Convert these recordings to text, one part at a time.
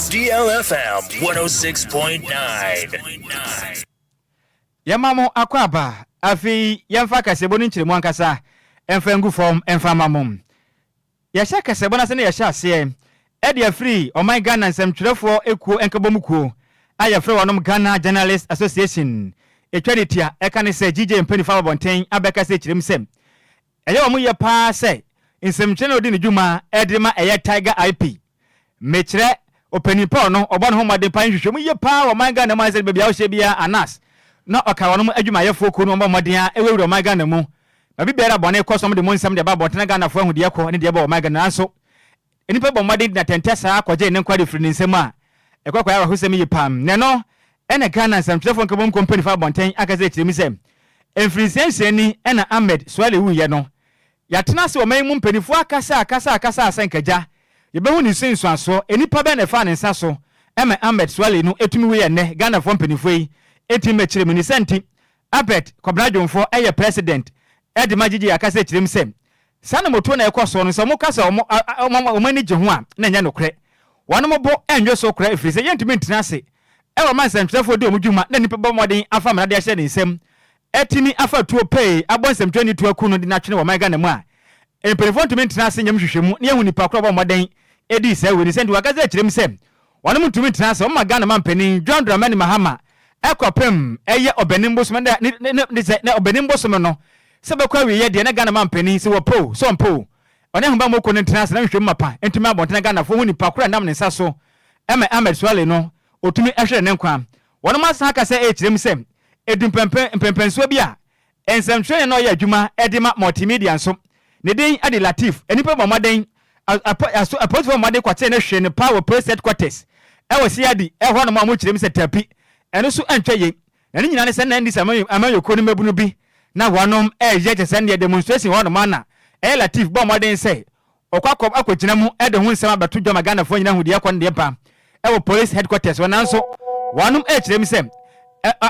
DLFM 106.9. Yamamo akwaba afi yamfa kasebo ni nchiremu ankasa emfa ngu form emfa mamom yasha kasebo na se ne yasha ase e dia free o my Ghana nsɛmtwerɛfoɔ ekuo enkabɔmukuo ayɛfrɛ wɔnom Ghana Journalist Association etwaditia ɛka ne sɛ GJ mpanifa babɔnten abɛka sɛ kyerem sɛ ɛyɛ wɔn yɛ paa sɛ nsɛmtwerɛ odi ne dwuma ɛdema ɛyɛ Tiger IP mekyerɛ opanipa no ɔbɔ ne ho made pan hwehwɛ mu yɛ paa wɔ my Ghana man sɛ baabi a wɔhyɛ bia anas na ɔka wɔnom adwumayɛfoɔ ko no ɔbɔ mmɔden a ɛwɛwura my Ghana mu na bibiara bɔne kɔsɔm de mo nsɛm de ba bɔtena Ghana fo ahudeɛ kɔ ne deɛ bɔ my Ghana nso enipa bɔ mmɔden na tɛntɛ saa kɔgye ne nkwade firi ne nsɛm a ɛkɔkɔ ya wɔhosɛm yɛ pam ne no ɛna Ghana nsɛmtwerɛfoɔ nkabom company fa bɔnten aka sɛ kyerɛ mi sɛ mfirinsiɛnsiɛni ɛna Ahmed Swale wuyɛ no yɛatena se ɔman mu mpanifo akasa asɛnkagya yɛbɛhu ne nsuansoɔ enipa bɛ na ɛfa ne nsa so ɛma Ahmed Swale no etumi wuyɛ nnɛ Ghana fo mpanifo yi etimi kyerɛ mu ne sɛnti Abet Kɔbradwomfo ɛyɛ president ɛde magigi akasa kyerɛ mu sɛ sana moto na ɛkɔ so no sɛ mo kasa ɔmo ani gye ho a na nyɛ nokorɛ wɔn mo bɔ ɛnwe so korɛ efiri sɛ yɛntumi ntina se ɛwɔ man nsɛmtwerɛfoɔ de ɔmo dwuma na nipa bɔ mmɔden afa mmara de ahyɛ ne nsɛm ɛtimi afa tuo pay abɔ nsɛmtwerɛ ni tuo ku no de natwene wɔ man Ghana mu a mpanyinfoɔ ntumi ntina se nyam hwehwɛ mu na yɛhu nipa korɔ bɔ mmɔden edi sɛ wɔ ne sɛ de wakasa kyerɛ mu sɛ wɔn mo ntumi ntina se ɔmo Ghana man panin John Dramani Mahama ɛkɔpem ɛyɛ ɔbɛnim bosom na ɔbɛnim bosom no sɛ bɛkɔ awie yɛ deɛ na Ghana man panin sɛ wɔ po so mpo ɔne ho ba mo kɔ ne ntina se na hwehwɛ mu mapa ntumi abɔntena Ghana fo hu nipa korɔ nam ne nsa so ɛma Ahmed Swale no otumi ɛhwɛ ne nkwa wɔn mo asa aka sɛ ɛkyerɛ mu sɛ edumpenpensuo bi a nsɛmtwerɛ na ɔyɛ adwuma ɛde ma multimedia nso ne den ade Latif enipa bɔ mmɔden apolisifoɔ mmɔden kɔtɛ ne hwɛ ne power police headquarters ɛwɔ siadi ɛhɔ no mo kyerɛ mu sɛ tapi ɛno so antwa ye na ne nyina ne sɛ na ndi sɛ amayɔkɔ no mabunu bi na wɔnom ɛyɛ kyɛ sɛ ne demonstration hɔ no mana ɛyɛ Latif bɔ mmɔden sɛ ɔkɔ akɔgyina mu ɛde ho nsɛm abato dwama Ghanafoɔ nyina hu deɛ kɔ ne deɛ pa ɛwɔ police headquarters wɔnanso wɔnom ɛkyerɛ mu sɛ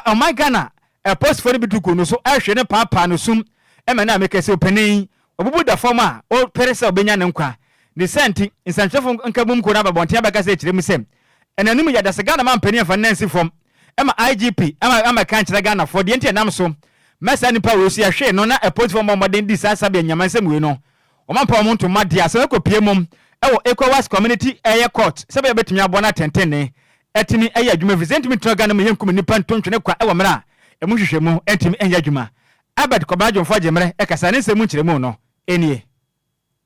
ɔman Ghana postfoɔ no bi duku no so ɛhwɛ ne paapaa no sum ɛma na meka sɛ ɔpanin ɔbubu da fam a ɔpɛre sɛ ɔbɛnya ne nkwa ne sɛnti nsɛmtwerɛfoɔ nkabom ko no ababɔnten abɛka sɛ ɛkyerɛ mu sɛ ɛnanom yɛda sɛ Ghana ma mpanin afa nansi fam ɛma IGP ama ka nkyerɛ Ghanafoɔ deɛ nti ɛnam so mɛsa nipa wɔ so yɛhwɛ no na postfoɔ mmɔden di saa sabia nyamansa mu no ɔmampa ɔmo ntoma deɛ asɛ ɛkɔpie mom ɛwɔ Enquires community ɛyɛ court sɛ bɛyɛ bɛtumi abɔ na tɛntɛnne ɛtumi ɛyɛ adwuma fi sɛ ntumi tena Ghana mu yɛnkum nipa ntontwene kwa ɛwɔ mmerɛ a ɛmu hwehwɛ mu ɛntumi ɛnyɛ adwuma Abet Kɔbradwomfo agyemmerɛ ɛkasa ne nsɛm nkyerɛ mu no ɛnie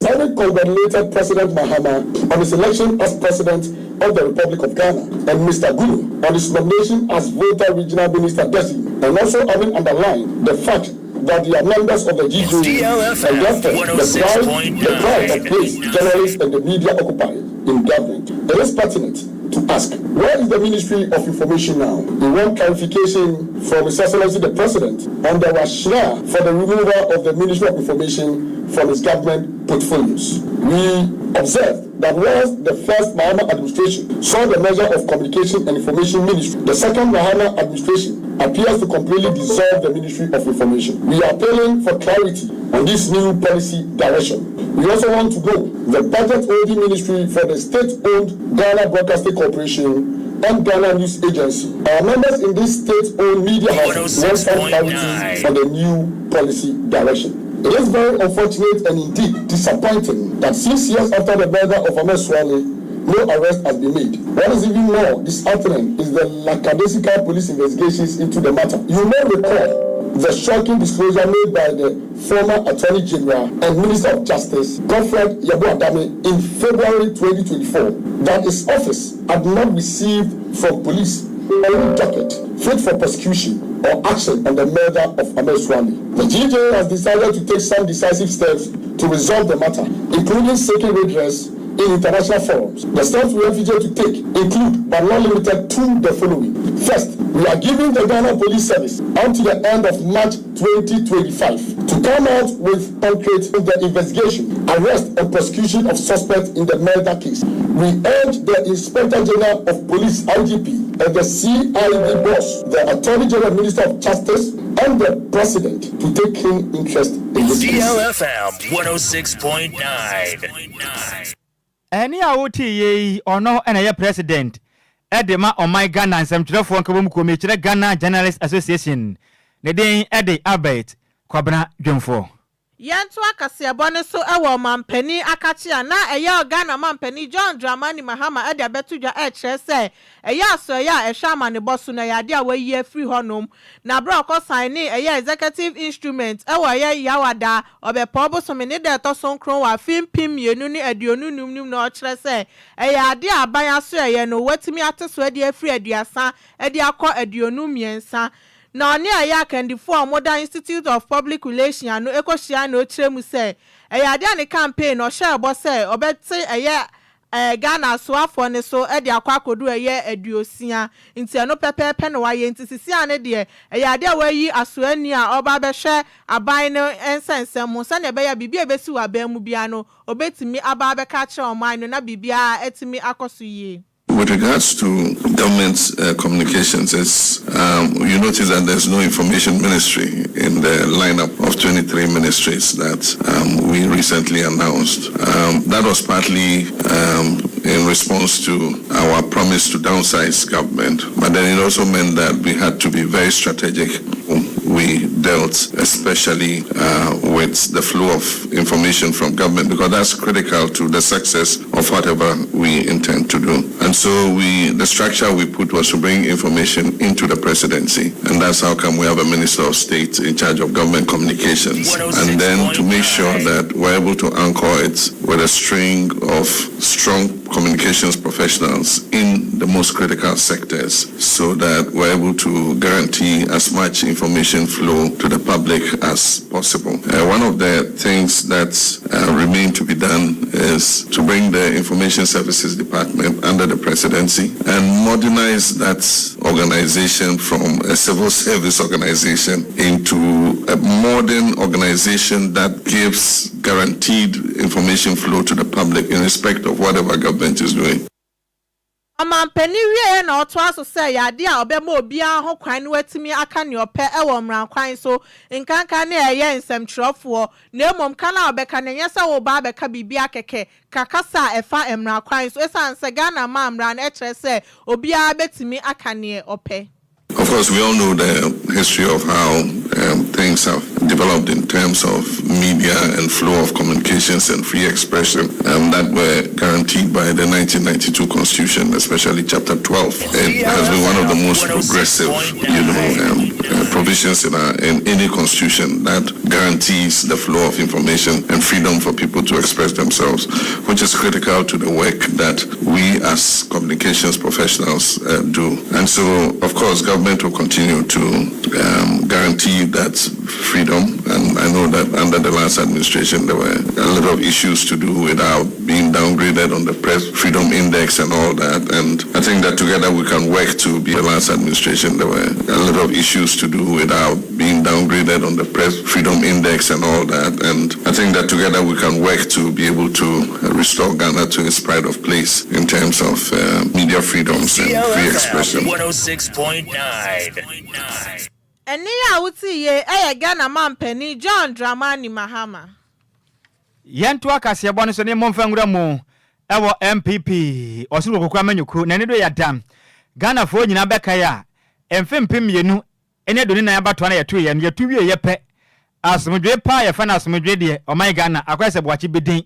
Sammy congratulated President Mahama on his election as President of the Republic of Ghana and Mr. Gulu on his nomination as Volta Regional Minister Desi, and also having underlined the fact that they are members of the GJ and therefore the pride of place journalists and the media occupy in government. It is pertinent to ask, where is the Ministry of Information now? We want clarification from His Excellency the President on the rationale for the removal of the Ministry of Information from his government portfolios. We observed that whilst the first Mahama administration saw the measure of Communication and Information Ministry, the second Mahama administration appears to completely dissolve the Ministry of Information. We are appealing for clarity on this new policy direction. We also want to know the budget holding ministry for the state-owned Ghana Broadcasting Corporation and Ghana News Agency. Our members in this state-owned media house want some clarity on the new policy direction. It is very unfortunate and indeed disappointing that 6 years after the murder of Ahmed Swale, no arrest has been made. What is even more disheartening is the lackadaisical police investigations into the matter. You may recall the shocking disclosure made by the former Attorney General and Minister of Justice, Godfred Yabuadame, in February 2024, that his office had not received from police any docket fit for prosecution or action on the murder of Ahmed Swale. The GJ has decided to take some decisive steps to resolve the matter, including seeking redress in international forums. The steps we envisage to take include, but not limited to, the following. First, we are giving the Ghana Police Service until the end of March 2025 to come out with concrete in the investigation, arrest and prosecution of suspects in the murder case. We urge the Inspector General of Police (IGP) and the CID boss, the Attorney General, Minister of Justice, and the President to take keen interest in this case. DLFM 106.9. Any awoti ye or no and a president edema omai Ghana nsem twerefo nkabom komechire Ghana Journalists Association ne den ede Albert Kwabena Dwemfo Yanto akasiabo ne so ewo mampani akachia na eya Ghana mampani John Dramani Mahama ede abetudwa kire se eya so eya ehwama ne boso na yade a wayi free honom na bra ko sign eya executive instrument ewo eya yawada obepo bosome ne de to sonkron wa fimpim yenu ne aduonu num na kire se eya ade aban aso eya no watimi ateso ade free aduasa ade akọ aduonu miensa na oni aya kendifo Modern Institute of Public Relations anu ekohia na ochiremu se eyade ani campaign no share bo se obeti eye Ghana so afọ ne so e de akwa kodu eye aduosia nti eno pepepe no waye nti sisi ane de eyade wayi asoani a oba be hwe aban no ensensem so na be ya bibia besi wa ban mu bia no obetimi aba be ka kire oman no na bibia etimi akoso yie. With regards to government communications, you notice that there's no information ministry in the lineup of 23 ministries that we recently announced. That was partly in response to our promise to downsize government, but then it also meant that we had to be very strategic. We dealt especially with the flow of information from government because that's critical to the success of whatever we intend to do. And so the structure we put was to bring information into the presidency, and that's how come we have a Minister of State in charge of government communications, and then to make sure that we're able to anchor it with a string of strong communications professionals in the most critical sectors so that we're able to guarantee as much information flow to the public as possible. One of the things that remain to be done is to bring the Information Services Department under the presidency and modernize that organization from a civil service organization into a modern organization that gives guaranteed information flow to the public in respect of whatever government is doing. Amampani wie na oto aso se yade a obema obia ho kwan watimi aka ne ope ewo mran kwan so nkanka na eye nsemtwerefo na emom kana obeka na nyesa wo ba beka bibia keke kakasa efa emran kwan so esanse Ghana ma mran na ekire se obia betimi aka ne ope. Of course, we all know the history of how things have developed in terms of media and flow of communications and free expression that were guaranteed by the 1992 Constitution, especially Chapter 12. It has been one of the most progressive, provisions in any constitution that guarantees the flow of information and freedom for people to express themselves, which is critical to the work that we as communications professionals do. And so, of course, government will continue to guarantee that freedom, and I know that under the last administration there were a lot of issues to do without being downgraded on the Press Freedom Index and all that, and I think that together we can work to be the last administration there were a lot of issues to do without being downgraded on the Press Freedom Index and all that, and I think that together we can work to be able to restore Ghana to its pride of place in terms of media freedoms and free expression. 106.9. Eni ya uti ye Ghana mampani John Dramani Mahama. Yentu akasiabo ne so ne momfangura mu ewo MPP osuru kokwa manyuku na ne do ya dam Ghana fo nyina beka ya emfempem yenu ene do ni na ya bato na yetu ye yetu wie ye pe asomdwe pa ye fa na asomdwe de o my Ghana akwase boachi bedin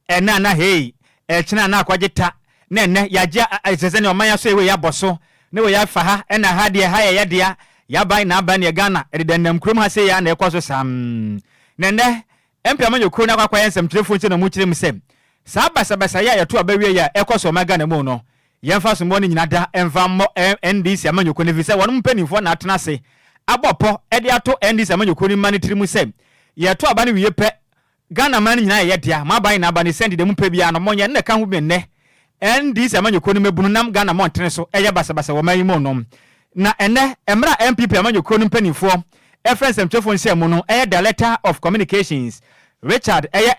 ena na hey echina na akwageta na ene yaje esese ne o man aso ewe ya boso ne we ya fa ha ena ha de ha ye de ya ban na ban ye Ghana edendam krom ha se ya na ekoso sam nene empia manyuku na kwakwa yensem telefon che na mu kire msem sabasa ya yeto abawie ya ekoso my Ghana mu no yemfa sombo ni nyina da emfa mo NDC amanyuku ne visa wonu mpanifo na atena se abopo ede ato NDC amanyuku ni mani tirimu sem yeto aba ne wie pe Ghana man nyina ye dia ma ban na aba ne send de mu pe bia no monye ne ka ho bi ne NDC amanyuku ni mebunu nam Ghana mo ntene so eye basabasa wo mayi mu no na ene emra MPP amanyuku ni mpanifo FSM telefon se mu no eye Director of Communications Richard eye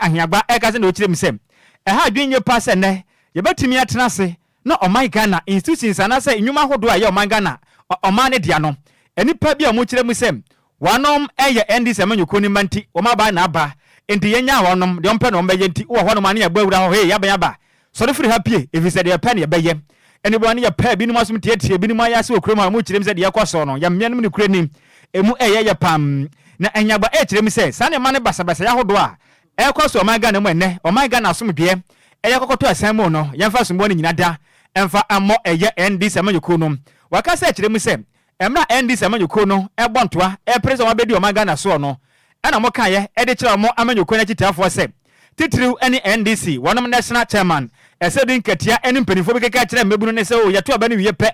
ahiagba ekase na okire msem ha dwenye pass ne yebetimi atena se na oman Ghana institutions anase enwuma hodo aye oman Ghana oman ne dia no enipa bia mo kire musem wanom eye NDC amanyuko ni manti o ma ba na aba enti yenya wonom de ompe no mbeye enti wo honom ane ya bawura ho he ya ba so de free happy if you said your pen ye beye anybody ya pɛ binom asom tietie binom ayase okroma mu kyerem sɛ de yakɔso no ya mmea no ne kurani emu ya pam na anyagba kyerem sɛ sane ma ne basabasa ya hodo a ɛkɔso omega na mu enne omega na asom de ɛyakɔkɔtɔ asan mu no yɛmfa sombo ne nyina da ɛmfa amɔ ND Samanyoko no waka sɛ kyerem sɛ emra ND Samanyoko no ɛbɔntoa ɛpresa wa bedi omega na so no ɛna mo kan ye ɛde kyerɛ mo Amanyoko na kyitafoɔ sɛ titiriw ɛne NDC wɔnom national chairman ɛsɛdin katia ɛne mpanifo bi keka kyerɛ mmebunu ne sɛ o yɛto aba ne wie pɛ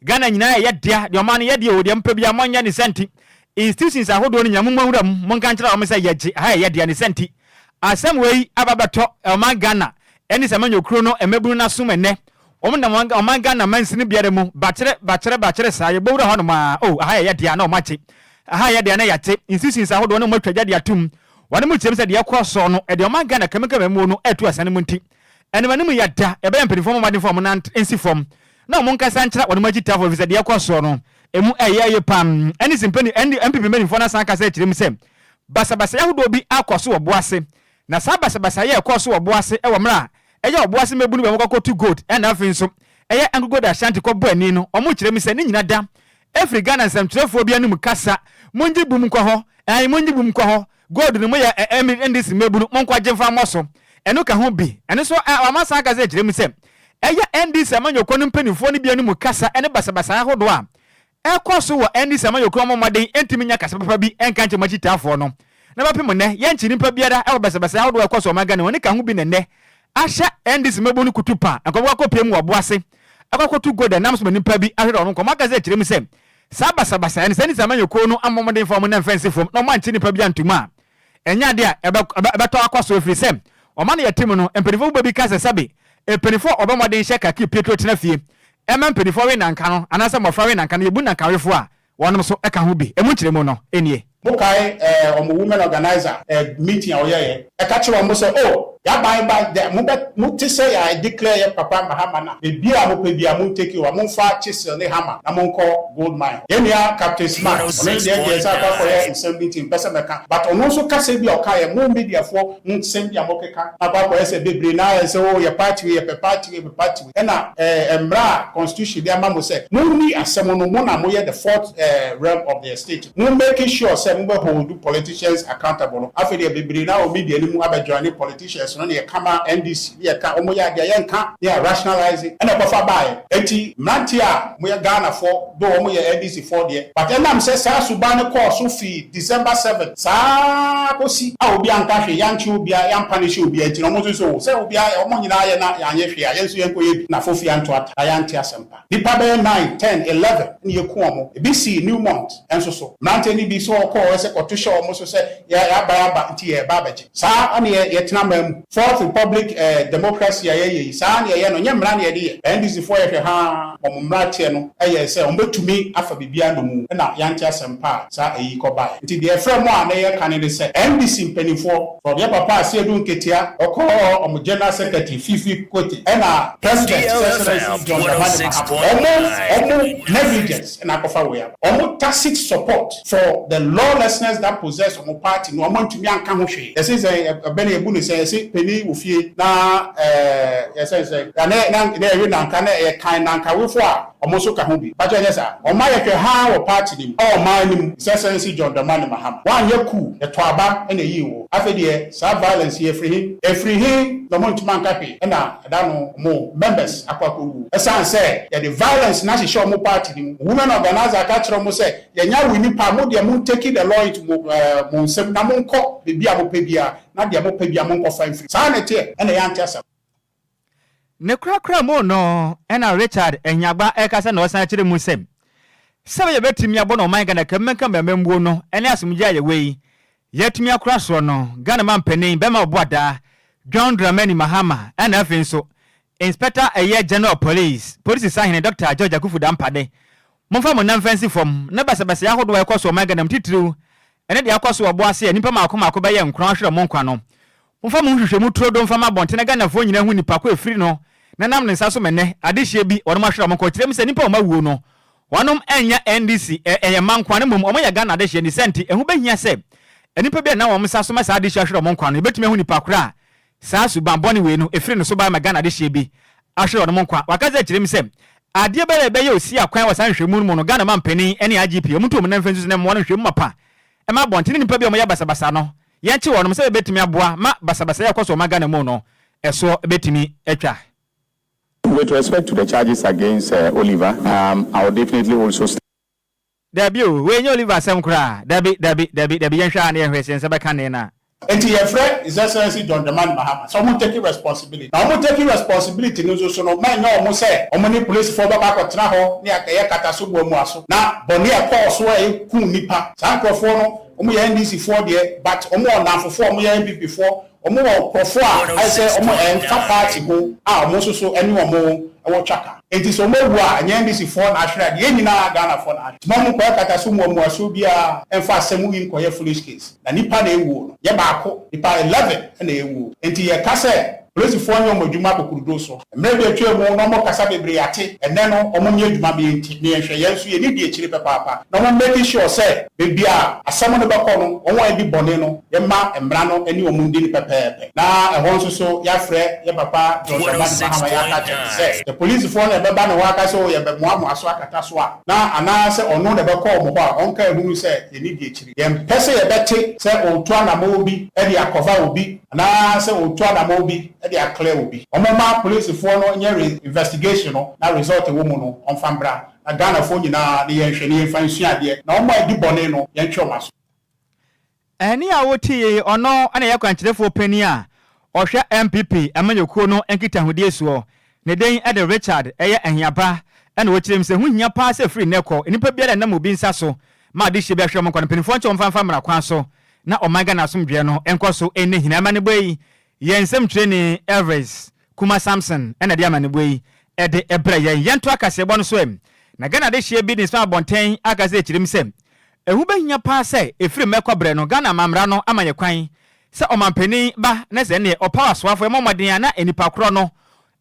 Ghana nyinaa yɛ dea de ɔma no yɛ dea o de mpa bia mɔnya ne senti institutions ahodoɔ no nyamoma wura mu monka kyerɛ wɔn sɛ yɛgye ha yɛ dea ne senti asɛm wei ababatɔ ɔma Ghana ɛne Samanyoko no mmebunu na som ɛnɛ wɔn nam ɔma Ghana mansini biara mu bakyerɛ saa yɛbɔwura hɔ no ma o ha yɛ dea na ɔma kye ha yɛ dea na yɛte institutions ahodoɔ no mɔtwa gya de atum wɔn mu kyerɛ sɛ de yakɔ so no ɛde ɔma Ghana kemekeme mu no ɛtu asane mu nti ɛnema mu yɛda ɛbɛyɛ mpanifo mu madenfo mu nan nsi fam na ɔmo nkasa nkyerɛ wɔn mu agitafo fi sɛ de yakɔ so no emu ɛyɛ pam ɛne simpani MPP mpanifo na san kasa kyerɛ mu sɛ basabasa yahodo bi akɔ so wɔ boase na saa basabasa yɛ ɛkɔ so wɔ boase ɛwɔ mra ɛyɛ boase mebunu bɛ mokɔ to gold ɛna afei nso ɛyɛ angogo da shanti kɔ bɔ ani no ɔmo kyerɛ mu sɛ ne nyina da every Ghana nsɛmtwerɛfoɔ bi anum kasa monji bum kɔ hɔ monji bum kɔ hɔ gold no mo yɛ NDC mebunu monkɔ agyefa mo so ɛno ka ho bi ɛno so amasa ka sɛ kyerɛ mu sɛ ɛyɛ NDC Samanyoko no mpanifo no bi anum kasa ɛne basabasa ahodo a ɛkɔ so wɔ NDC Samanyoko mo maden entimi nya kasa papa bi ɛnka nkyɛ machitafoɔ no na bapem nɛ yɛnkyi nipa biara ɛwɔ basabasa ahodo ɛkɔ so ɔmaga ne wɔne ka ho bi nɛ ahyɛ NDC mebunu kutu pa akɔbɔ akɔpie mu wɔ boase akɔkɔto gold nam so nipa bi ahwɛ ɔno nkɔmɔ ka sɛ kyerɛ mu sɛ saa basabasa ɛne sɛ NDC Samanyoko no amɔmɔden fam na mfɛnsi fam na ɔmankyi nipa bi antuma ɛnya de a ɛbɛtɔ akɔ so efiri sɛ ɔma no yɛtem no mpanifo ba bi ka sɛ sɛbe mpanifo ɔbɛmɔden hyɛ kaki pietro tena fie ɛma mpanifo we nanka no anaasɛ mmɔfra we nanka no yɛbu nankawefo a wɔnom so ɛka ho bi ɛmu kyerɛ mu no ɛnie Mukai omo women organizer meeting awoyeye e ka kire omo say oh ya ba mu te say I declare ya papa Mahama na e bia mo pe bia mu take you mo fa chisel ne hammer na mo nko gold mine ye nia Captain Smart ono dey say pa for ya in meeting person meka but ono so ka say bia o ka ye mo media fo nsem bia mo keka na pa for say bebre na ya say oh ya party we e na emra constitution dia ma mo say mo ni asem no mo na mo ye the fourth realm of the state mo making sure we hold politicians accountable. After the bebre na o media ni mu abadwane politicians no ne kama NDC ye ka omo ya dia ye nka ye rationalizing and obofa buy enti mrantia mo ya Ghana for do omo ye NDC for there but enam say sa suba ne course so fi December 7 sa kosi a obi anka hwe yanchi obi a yampanish obi enti no mo so say obi a omo nyina ye na yanye hwe a yenso yenko ye na fofi anto ata ayanti asempa nipa be 9 10 11 ni ye ko omo ebi si new month enso so mrantia ni bi so se koto show omo so se ya ba nti ye ba baje sa ane ye tena mam fourth republic democracy ye sa ane ye no nyemra ne ye de NDC for ye ha omumra tie no ye se ombetumi afa bibia no mu na yanti asempa sa eyi ko ba nti de efrem a na ye kan de se NDC mpanifo for ye papa asiedu nketia okọ omo general secretary fifi kote na president John omo negligence na kofa we omo tacit support for the lawlessness that possess on party no amount to me anka ho hwe ese say bene ebu ne say ese peni ofie na ese na ewe na anka na e kan na anka wefo a omo so ka ho bi ba je say o ma ye hwe ha wo party nim o ma nim say John Dramani Mahama wan ye ku e to aba na yi wo afi de sa violence ye free him no amount to man ka pe na da no mo members akwakowu esan say ye the violence na she omo party nim women organizer ka kire mo say ye nya we nipa mo de mo take the law into mo nsem na mo nkɔ bibia mo pebia na de mo pebia mo nkɔ fan free sa na tie na ya ntasa ne krakra mo no ena Richard Enyagba ekasa na osan kire mu sem sebe ye betimi abo no man Ghana kamenka memembuo no ene asumgya ye wei yetimi akra so no Ghana man panin be ma oboada John Dramani Mahama ena afin so Inspector General Police sahene Dr. George Akufu Dampade momfa mo nan fancy form na basabasa ya hodo ekɔ so man Ghana mtitiriu ene de akɔ so oboase nipa makoma be ye nkran hwere mo nkwa no momfa mo hwehwɛ mu turo do mfa ma bonte na Ghana fo nyina hu nipa ko efiri no na nam ne nsa so menne adehye bi ɔno ma hwere mo nkɔ tirem se nipa o ma wuo no wɔnom enya NDC ɛyɛ mankwa ne mom ɔmo ya Ghana adehye ni senti ehu behia se enipa bi na wɔn nsa so ma sa adehye hwere mo nkwa no ebetumi hu nipa kora saa suban bɔne we no efiri no so ba ma Ghana adehye bi ahwe on mo kwa wakaza kyerem se ade be ye osi akwan wasan hwemu mu no Ghana mampani ene IGP omuto mo na mfensu ne mo no hwemu mapa e ma bontene nipa bi o mo ya basabasa no ye nche wonom se betimi aboa ma basabasa ya kwaso ma Ghana mu no eso betimi atwa. With respect to the charges against Oliver, I would definitely also. Debut, when you Oliver some cry, Debbie, Yanshan, and Hessian Sabacanina. And your friend is Excellency John Dramani Mahama. Someone taking responsibility. Now, I'm taking responsibility. No, so no man, no, mo say, how many police for back at Traho, near Kayakatasubo Muaso. Now, Bonia Paul Sway, Kunipa, Sankofono, NDC 4 there, but Omo now for 4 million before. Omo profile I say omo enfa party go omo so anyone mo e chaka it is omo wa NDC for national de nyina Ghana for national mo ko kata so mo aso bia enfa asemu yin koye foolish case na nipa na ewu no ye ba ko nipa 11 na ewu enti ye ka say police for nyom adwuma kokurudo so mmerebe atwa mu no mo kasa bebre ate enne no omo nye adwuma be enti ne hwe yenso ye ni die chire papa na mo make sure say bebia asamo no bako no onwa edi bone no ye ma emra no eni omo ndi ni pepepe na ehon so ya frɛ ye papa John Mahama ya ka say the police for no beba no waka so ye be mo aso akata so a na ana say ono de bako mo ba onka ehunu say ye ni die chire ye mpese ye bete say onto na mo obi e de akova obi na say onto na mo obi e de clear obi omoma police for no nye investigation no na result wo mu no on fambra na Ghana for nyina de yenhwe ne fansu ade na omo adi bone no yenhwe omaso eni a wotie ono ana yakwankyerefo pani a ohwe MPP amanyakuo no enkita hodie suo ne den ede Richard eye Nhyiraba ana wokyerem se hunya pa se free neko enipa bia na mobi nsa so ma de hye bia hwe mo kwa penifo nche omfanfa mra kwan so na omanga na asomdwe no enkoso ene hinama ne boyi yensem training Enquires Kuma Samson ena de amane boyi ede ebra yento akase bo no so em na Ghana de hye bi ni so abonten akase kyerem se ehu behia pa se efiri mekobre no Ghana mamra no amanye kwan se omampani ba na se ne opawa soafo emomoden na enipa kro no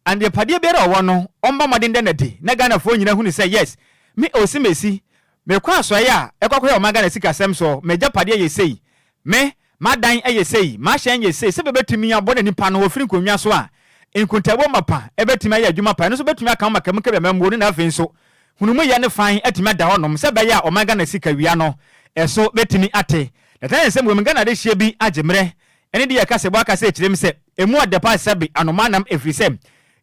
ande pade bere owo no omba moden de na de na Ghana fo nyina hu ni se yes me osimesi me kwa so ya ekwakoye omaga na sika sem so me japade ye sei me madan ayesei ma hyen yesei se bebetumi abone nipa no ofiri konwa so a enkuntabo mapa ebetumi aye adwuma pa no so betumi aka makam ka bemambo ni na afen so hunumu ya ne fan etumi ada honom se be ya omaga na sika wia no eso betumi ate datan se mo Ghana de hye bi agemre ene de yakase bo akase ekirem se emu adepa sabi anomanam efrise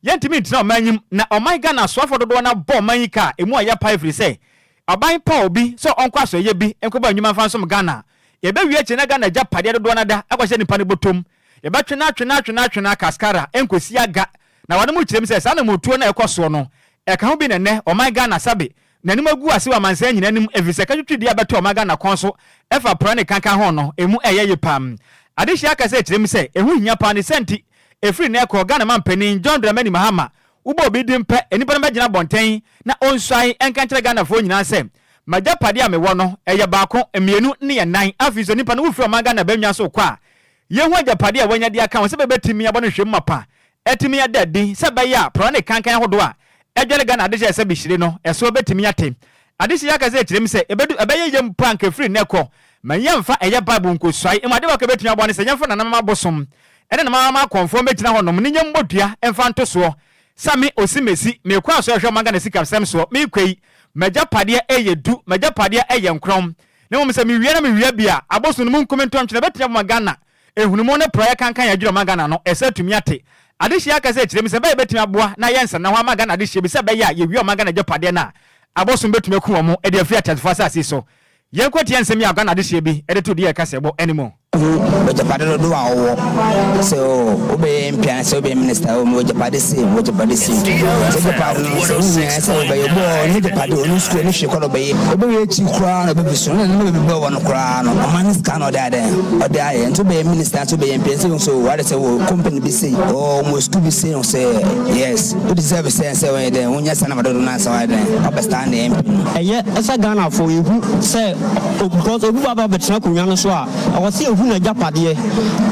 yentimi ntina omanyim na omaga na soafo dodo na bo manyika emu ayapa efrise aban pa obi so onkwaso ye bi enkoba nwuma fan so Ghana yebe wie che na Ghana japade dodo na da akwahye nipa ne botom yebe twena kaskara enkosi aga na wane mu kyerem se sa na motuo na ekoso no eka ho bi ne o my Ghana sabe na nim agu ase wa mansa nyina nim evise ka twitwidi abeto o my Ghana konso efa prane kanka ho no emu eyeye pam adehia aka se kyerem se ehu hia pa ne senti efiri na eko Ghana mampanin John Dramani Mahama ubo obi dimpe enipa na magina bonten na onsuai enka kyere Ghana fo nyina se majapade a mewo no eye baako emienu ne ye nan afiso nipa no wufiri omaga na banwa so kwa ye hu ajapade a wanya de aka won se bebetimi abo no hwem mapa etimi ya dadi se ba ya pro ne kankan hodo a ejele Ghana adehye se bihire no eso betimi ate adehye aka se kyerem se ebedu ebeye yem prank free neko mayemfa eye bible nkosai emade ba ka betimi abo ne se yemfa na nama bosom ene na mama confirm betina honom ne nyem bodua emfa ntoso Sammy osimesi me kwa so hwe omaga na sika sem so me kwei majapade eyedu majapade eyenkrom na mo se me wie na me wie bia aboso no mun komento ntwe betia mo Ghana ehunumo ne proya kankan ya dwuro Ghana no esatumi ate adehye aka se kyerem se be betumi aboa na yensa na ho Ghana adehye bi se be ya ye wie Ghana japade na aboso betumi ku mo e de afia tatfasa ase so yenkwati ensem ya Ghana adehye bi e de to de kasebo anymore Japade do awo so obe mpian so obe minister o Japade si o Japade si so Japade no so nya so obe bo ni Japade onu school ni hwe ko be obe we chi kra na be so na be be won kra no amani scan o da o da ye to be minister to be mpian so what say o company be say o mo school be say say yes o deserve say when dey onya sana madodo na say when obe stand the MP eye esa Ghana for you say because obu baba betra kunwa no so a o say obu na japade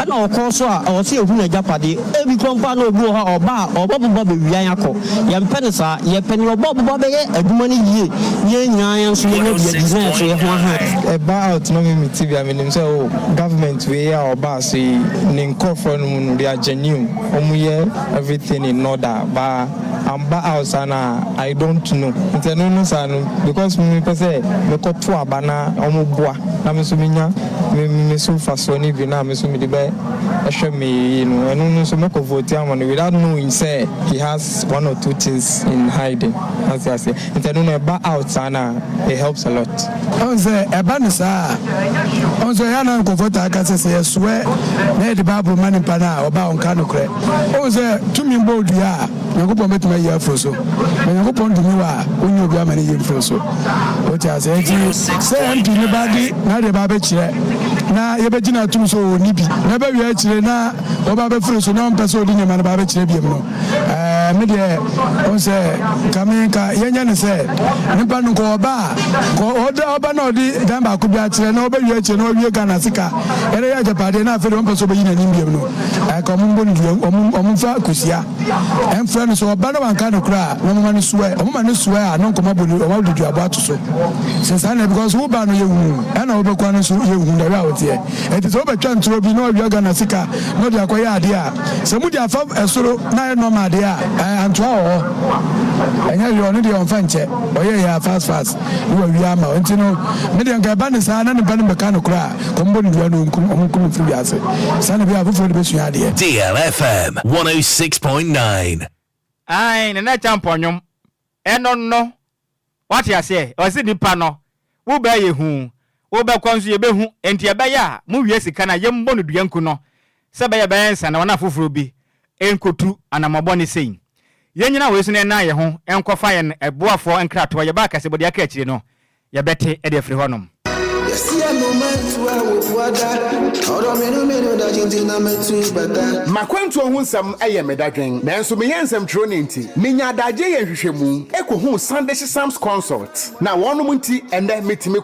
ana okoso a o se ohu na japade ebi kompa na obu ha oba obobo be wian akọ ye mpene sa ye pene obobo be aduma ni yie ye nyan so ye no design so ye ho ha about no me TV am say o government we ya oba say nin kofo no they are genuine omuye everything in order ba I'm back out and I don't know. It's no son because me say me ko to abana omoboa na me so minya me so fasoni bi na me so me de be ehwe me no eno no so me ko vote am without knowing say he has one or two things in hiding. As I say, it's no back out and it helps a lot. On say ebanisa on say yana ko vote aka say swear na the Bible man pana oba on kanokre. On say tumi mbodu ya Yakupon met my year for so. When Yakupon to me, when you got many years for so. What I say, say, to the body, not the babbage. Now, you bet not too so nippy. Never you actually now, or Babba Fruso, non person in your man babbage. Media, on say, Kaminka, Yan say, Nippon go bar, go order Obanodi, Damba could be actually nobody, no, you can asika. Area Japan, enough for one person in India. I come on, Omunfa Kusia, and friends or Banavan kind of cry, no man swear, no come up with you about to so. Since I never because who ban you and overquan you out here. It is over chance to be no you're gonna seek a not a quiet idea. Somebody have a solo, no idea, and 12. And you're already on Fanche, or yeah, fast. You are Yama, and you know, Median Gabanis and Banamacano cry, combined with Uncle Frias. Son of your for the best idea. DLFM 106.9. Aye, na na champonyom. No. What you say? O si nipa no. Wo ba ye hu. Wo ba kwanso ye be hu. Enti e ba ya, mu wie sika na ye mbɔ no duanku no. Se ba ye ba ensa na wana foforo bi. Enkotu anamabɔ ne sein. Ye nyina we so ne na ye ho. Enkofa ye eboafo enkrato ye ba kase bodi aka akire no. Ye bete e de afiri honom. Makwantu ohun sam eye medadwen nanso me yansam tro ne nti menya adagye ye hwehwemu ekohu Sunday Sam's consult na wonom nti ende metimi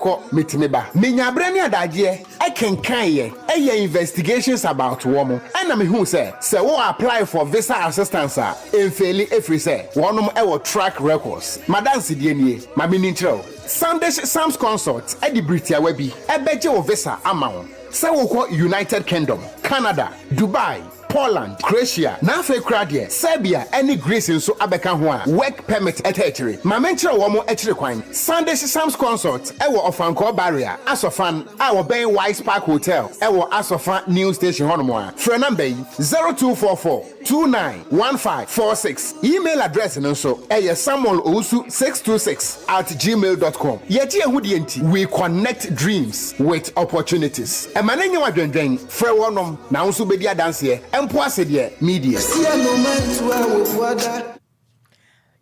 ba menya abre ne adagye ekenkan ye eye investigations about womo ana me hu se wo apply for visa assistance a enfeli efri se wonom ewo track records madanse die nie ma me nintro Sunday Sam's consult edi Britia webi ebeje wo visa amount. Say we call United Kingdom, Canada, Dubai, Poland, Croatia, Nafe Kradia, Serbia, any Greece in so abeka ho work permit etchere. Ma menchira wo mo etchere kwan. Sunday Sam's consult ewo Ofanko barrier, Asofan, our Bay Wise Park Hotel, ewo Asofan New Station honomo. For number 0244291546. Email address nso samuel626@gmail.com. Yeti ehudi enti, we connect dreams with opportunities. Emanenye wadwendwen, frɛ wonom na nso bedi adanse media.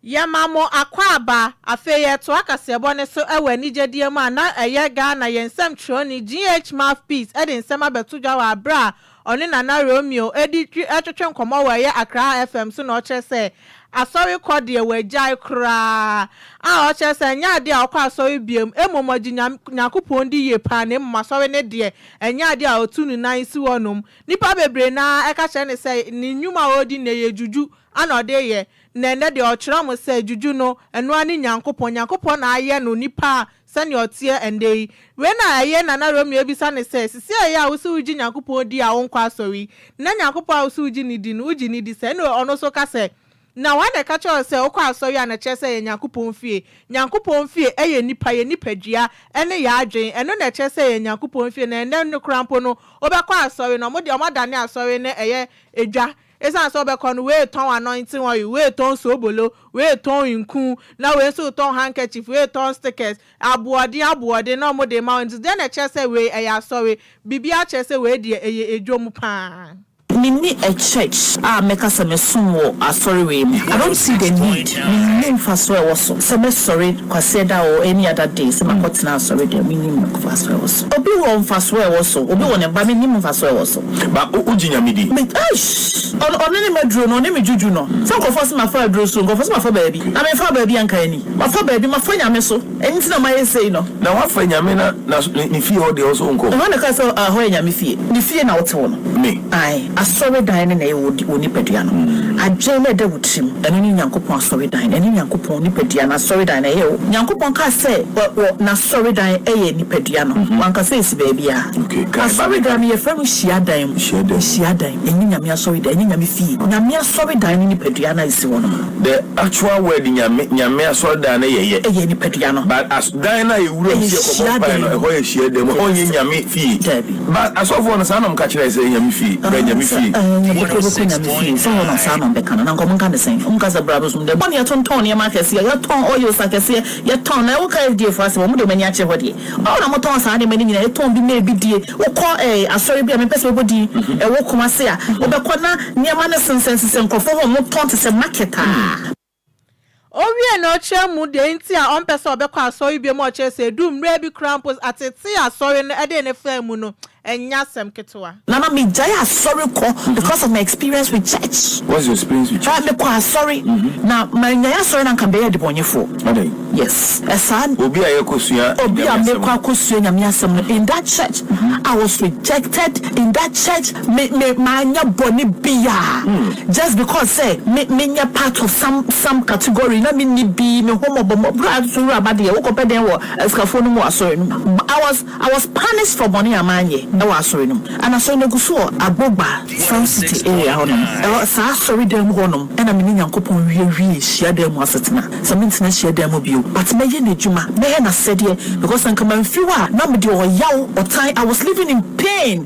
Yamamo akwaba afeye to akasebo ne so ewe nigedie ma na eye Ghana yensem troni GH mouthpiece edi nsema betudwa wa bra oni Nana Romeo edi etwetwe nkomo wa ye Accra FM so na o kire se asori Kwadwo Agyei kra o kire se nya de akwa asori biem emomoji nyakopon di ye pa ne masori ne de enya de a otunu nan si wonom nipa bebre na eka kire ne se ni nyuma odi ne ye juju ana ode ye nene de ochira mo se juju no eno ani nyankopon na aye no nipa sani otie ende we na aye Nana Romeo bisa ne se sisi aye a wo se uji nyankopon di a wonkwa asori na nyankopon a wo se uji ni di no uji ni di se no ono so ka se na wa de ka cho se okwa asori a na che se nyankopon fie eye nipa ye nipadua ene ya adwen eno na che se nyankopon fie na ene no krampo no obekwa asori no mo de omadane asori ne eye edwa esa so be kon we ton anointing oil we ton sobolo we ton inku na we so ton handkerchief we ton stickers abuode na mo de mount then na chese we eya sorry bibia chese we de edwom pa Mini a church make us a sumo sorry way. I don't see the need. Name fast where also. Some sorry Kwaseda or any other day. Some got now sorry the minimum fast where also. Obi one fast where also. Obi one and minimum fast where also. But Ujinya midi. But on any drone on any juju no. Some go first my father drone soon. Go first my father baby. I mean father baby and Kaini. My father baby my friend Yameso. Anything I say no. Now what friend Yamena ni fee all the also uncle. I want to castle Yami fee. Ni fee na what's one. Me. Aye. Sorry, dining a woody peduano. Agyei le de wutim eno ni Nyankopon asori dan eno Nyankopon nipadua na asori dan e o Nyankopon ka say na asori dan e nipadua no wanka say si baby a asori dan ye fam hia dan eno nyame asori dan eno nyame fi nyame asori dan ni nipadua na isi wono the actual word nyame asori dan ye nipadua no but as dan na ye wura fi ko pa no e ho ye hia dem onye nyame fi but asofo no sanam ka kire say nyame fi nyame fi so no sanam be kana na ko munka ne sen za brabos mu de boni ya tonton ya makasi ya ton oil sakasi ya ton na wo ka die fast mo de mani ache hodi o na mo ton sa de mani nyina ya ton bi na bi die wo ko asori bi a me pese bodi wo kuma se a wo be ko na niam na sensen kofo ho mo ton te se market a Owie no chemu de nti a on pese obekọ asori bi mo che se du mre bi crampos atete asori no ede ne famu no enya sem ketwa Nana me jaya asori ko because of my experience with church. What's your experience with church? Me ko asori na my nyaya asori na kan be de bonyefo. Yes. Esan obi a yakosua obi a me kwa kosua nyame asem no in that church I was rejected in that church me manya boni bia just because say me part of some category na me ni bi me homo bomo bra so abade wo ko peden wo escafo no mo asori no I was punished for boni amanye e wa asori no and asori no guso agbogba Sun City area hono e sa asori dem hono e na me ni Nyankopon wie hia dem asetena so me ntina hia dem bio but me ye na djuma me ye na sede because anka man fiwa na me de oyaw otan I was living in pain.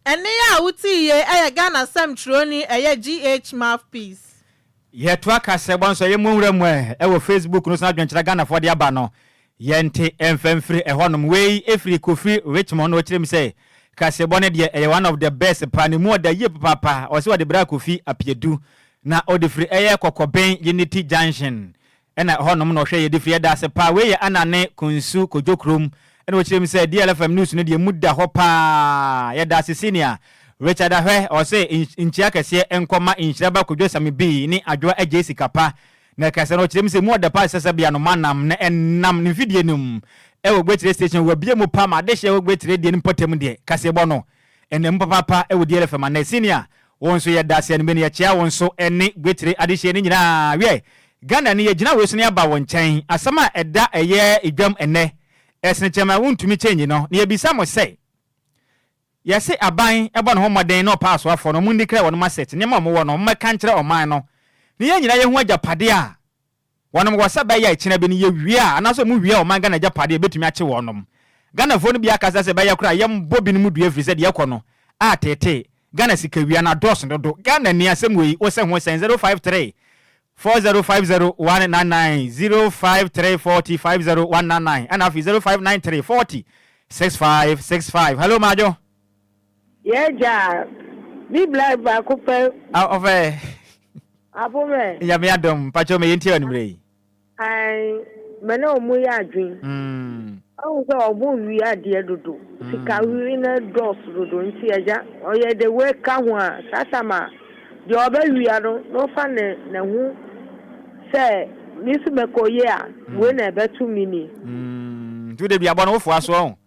Ene ya wuti ye Ghana Sam Troni GH mouthpiece. Ye to aka se bon so ye monwura mu e wo Facebook no so adwenkyera Ghana for de aba no ye nte emfemfiri e honom wei efiri Kofi Richmond no kirem say kasebone de one of the best panimu da ye papa o se wo de bra Kofi apiedu na o de free eye kokoben Unity Junction ena honom no hwe ye de free da se pa we ye anane kunsu kojokrom ena wo kirem say DLFM news no de mudda hopa ye da se senior Richard Ahwe o say inchia kese enkoma Nhyiraba Kwadwo Sammy B ni Adwoa Agyei Sikapa na kase no kirem say mu da pa sese bia no manam na enam ne vidie num e wo gbetire station wo bia mu pa ma de hye wo gbetire die npotem de kase bo no enem papa e wo DLFM na senior won so ye da se ne ye chia won so ene gbetire ade hye ne nyina we Ghana ne ye gina we so ne aba won chen asama eda eye edwam ene esne chema wontumi chenyi no ne ye bisa mo say yase aban ebo no homoden no pass afo no mundi kra wono maset ne ma mo wo no mmeka nkyere oman no ne ye nyina ye hu agapade a wono wo saba ya ikyina bi ne ye wie a anaso mu wie oman Ghana agapade betumi ache wonom Ghana fo no bi akasa se ba ya kra yem bobi no mu dua firi se de yekono a tete Ghana sika wie na dos no do Ghana ni asem we wo se ho sen 053 4050199 053405019 and afi 0593406565. Hello Majo. Yeah, ni black ba ko pe Ove abome ya me adom pacho me yenti animre ai me na omu ya adwin awu so obu wi ade dodo sika wi na dos dodo nti eja oye de we ka ho a satama de oba wi ado no fa ne hu se ni su me ko ye a we na betu mini tu de bia bo no fo aso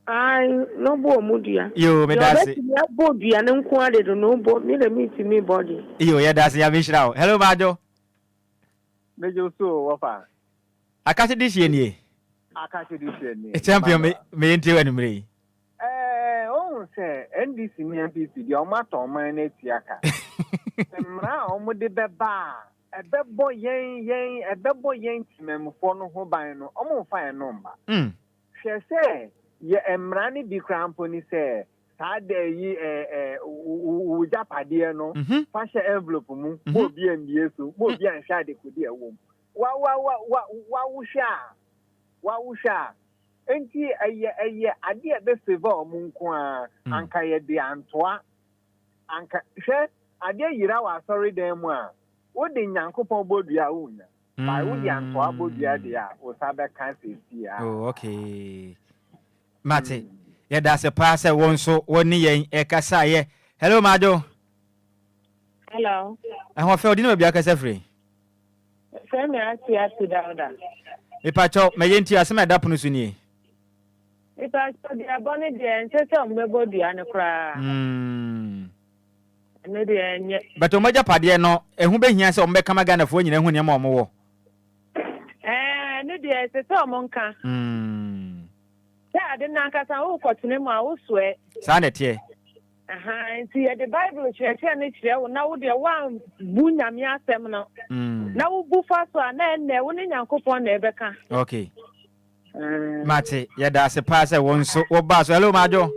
ai no bo mudia yo me dasi ya bo dua ne nko ade do no bo me le meet me body yo ya dasi ya bishrawo. Hello Majo. Mejo so wafa akase di hie nie akase di hie nie champion me yenti wanimre o se NDC ni MPP di o ma to man na tiaka emra o mo de beba ebebo yen timemfo no ho ban no o mo fa no mba hwe se ye emrani bi krampo ni se sade yi ujapade no fa she envelope mu mo bi mbie so mo bi an sha de kodi ewo wa wusha enti eye ade be favor mu nko a anka ye de antoa anka hwe ade yira wa sorry dem mu a wo de Nyankopon bodua unya ba wo de antoa bodua de a wo sabe kan sesi a oh okay Mate, yeah, that's a pass. I want so one year a casaye. Hello, Majo. Hello. I want to dinner be a casa free. Send me to down. If I talk, my auntie has made up on Sunny. If I saw the bonnet and set on my body and a cry. ne de enye but omaja pade no ehu behia se ombe kama Ghana fo nyina hu ne ma omwo ne de se so monka ya de na nkasa wo kwotune mu a wo soe sa na tie nti the Bible church na chire wo na wo de wan bu nyame asem no na wo bu fa so na enne wo ne Nyankopon na ebeka okay mate yeda se pa se won so wo ba so hello majo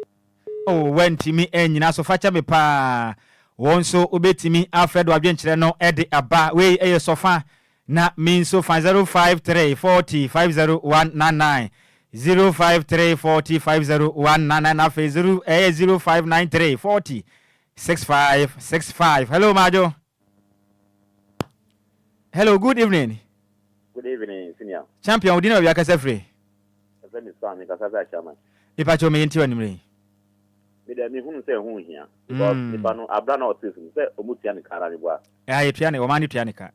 oh wentimi enyina so facha me pa won so obetimi Alfred wadwenkyere no e de aba we eye sofa na min so 053405019 053405019 na fe 0593406565 hello majo hello good evening senior champion udina wi akasa free Sammy Sammy kasa chairman ipacho me yenti wanimre me de me hunu se hu hia because nipa no abra na autism se omutia ne kara ne boa etua ne o mani tua ne ka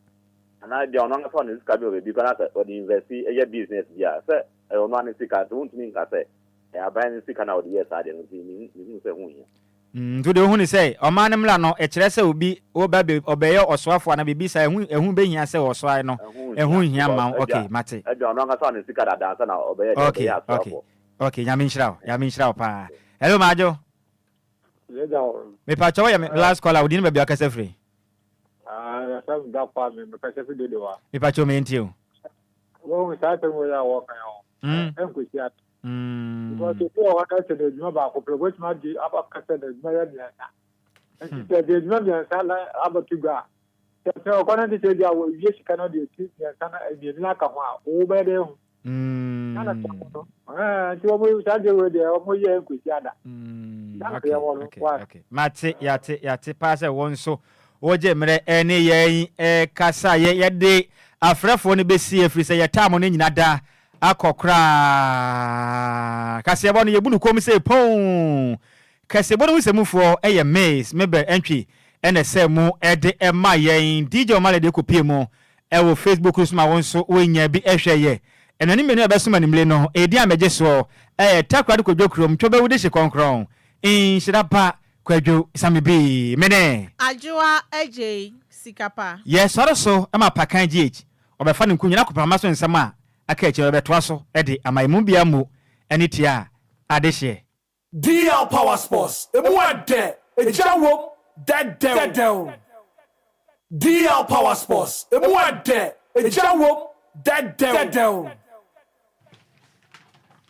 ana de ono nga fa ne sika bi o be kana se o di invest e business bia se ono ani sika to ntumi nka se abra ne sika na o di yes ade no ni hunu se hu hia to de hunu se o mani mla no e kire se obi o ba be obeye osoafo na bibi sa ehun be hia se osoa no ehun hia ma okay mate e de ono nga fa ne sika da dansa na obeye okay okay nyame nshira pa hello majo me pa chawo ya last caller udin be akasa free Sam da pa me kasa fi de wa me pa chawo me ntio wo sa ta mo ya wo kan yo ko sia ko to wa ka se de juma ba ko progress ma di aba kasa de juma ya dia ta de juma ya sa la aba tuga se ko na di se dia wo ye sika na de ti ya sana e bi na ka ho a o be de hu kana to no ti wo mo sa de we de o mo ye ko sia da okay mate yate pass won so woje mre ene ye kasa ye de afrefo ne besi afri se yetamo ne nyina da akokra kase ebo no yebunu kom se pon kase ebo no semufo eye maze mebe entry ene se mu ede ema ye DJ Omale de kopie mu wo Facebook kusuma won so wonya bi ehwe ye enani menu abesuma nimle no edi ameje so takwade kodwokrom twobe wude hye konkron Nhyiraba Kwadwo Sammy B mene Adwoa Agyei Sikapa yes so ama pakan GH obefa ne nkunyina kopama so nsama aka eche obetoa so ede amaimu bia mu enitia adehye DL Power Sports emu ade ejawom dedew DL Power Sports emu ade ejawom dedew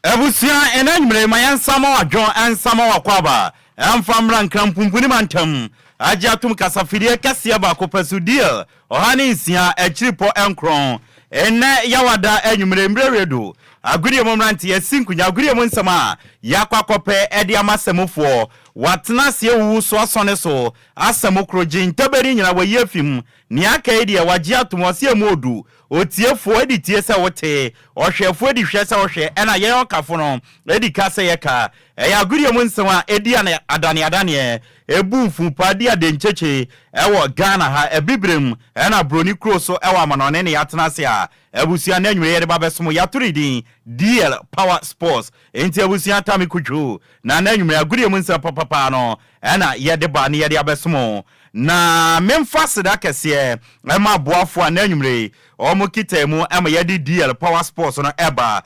Ebusia enanyumre mayansama wadwon ansama wakwaba amfamra nkrampumpu ni mantam agye atum kasafidie kase ba kopasu deal ohane nsia echiripo enkron enne yawada anyumre mreredo agudie momrante yasinkunya agudie monsama yakwakope ede amasemofo watena se wu so asone so asemokroje taberi nyina wayefim ni aka ide wagye atum ose amodu otiefo edi tie se wote ohwefo edi hwe se ohwe ena ye okafo no edi ka se yeka ya agudie monsama edi adane ebumfu padi adencheche ewo Ghana ha ebibrem ena broni kroso ewo amanone ne yatena se a ebusia na nwere ba besomo yatoridin DL Power Sports enti ebusia tami kudwo na nwere agudie monsama papa no ena yede ba ne yede abesomo na memfase da kese ema boafo na nwere omo kitemu ema yede DL Power Sports no eba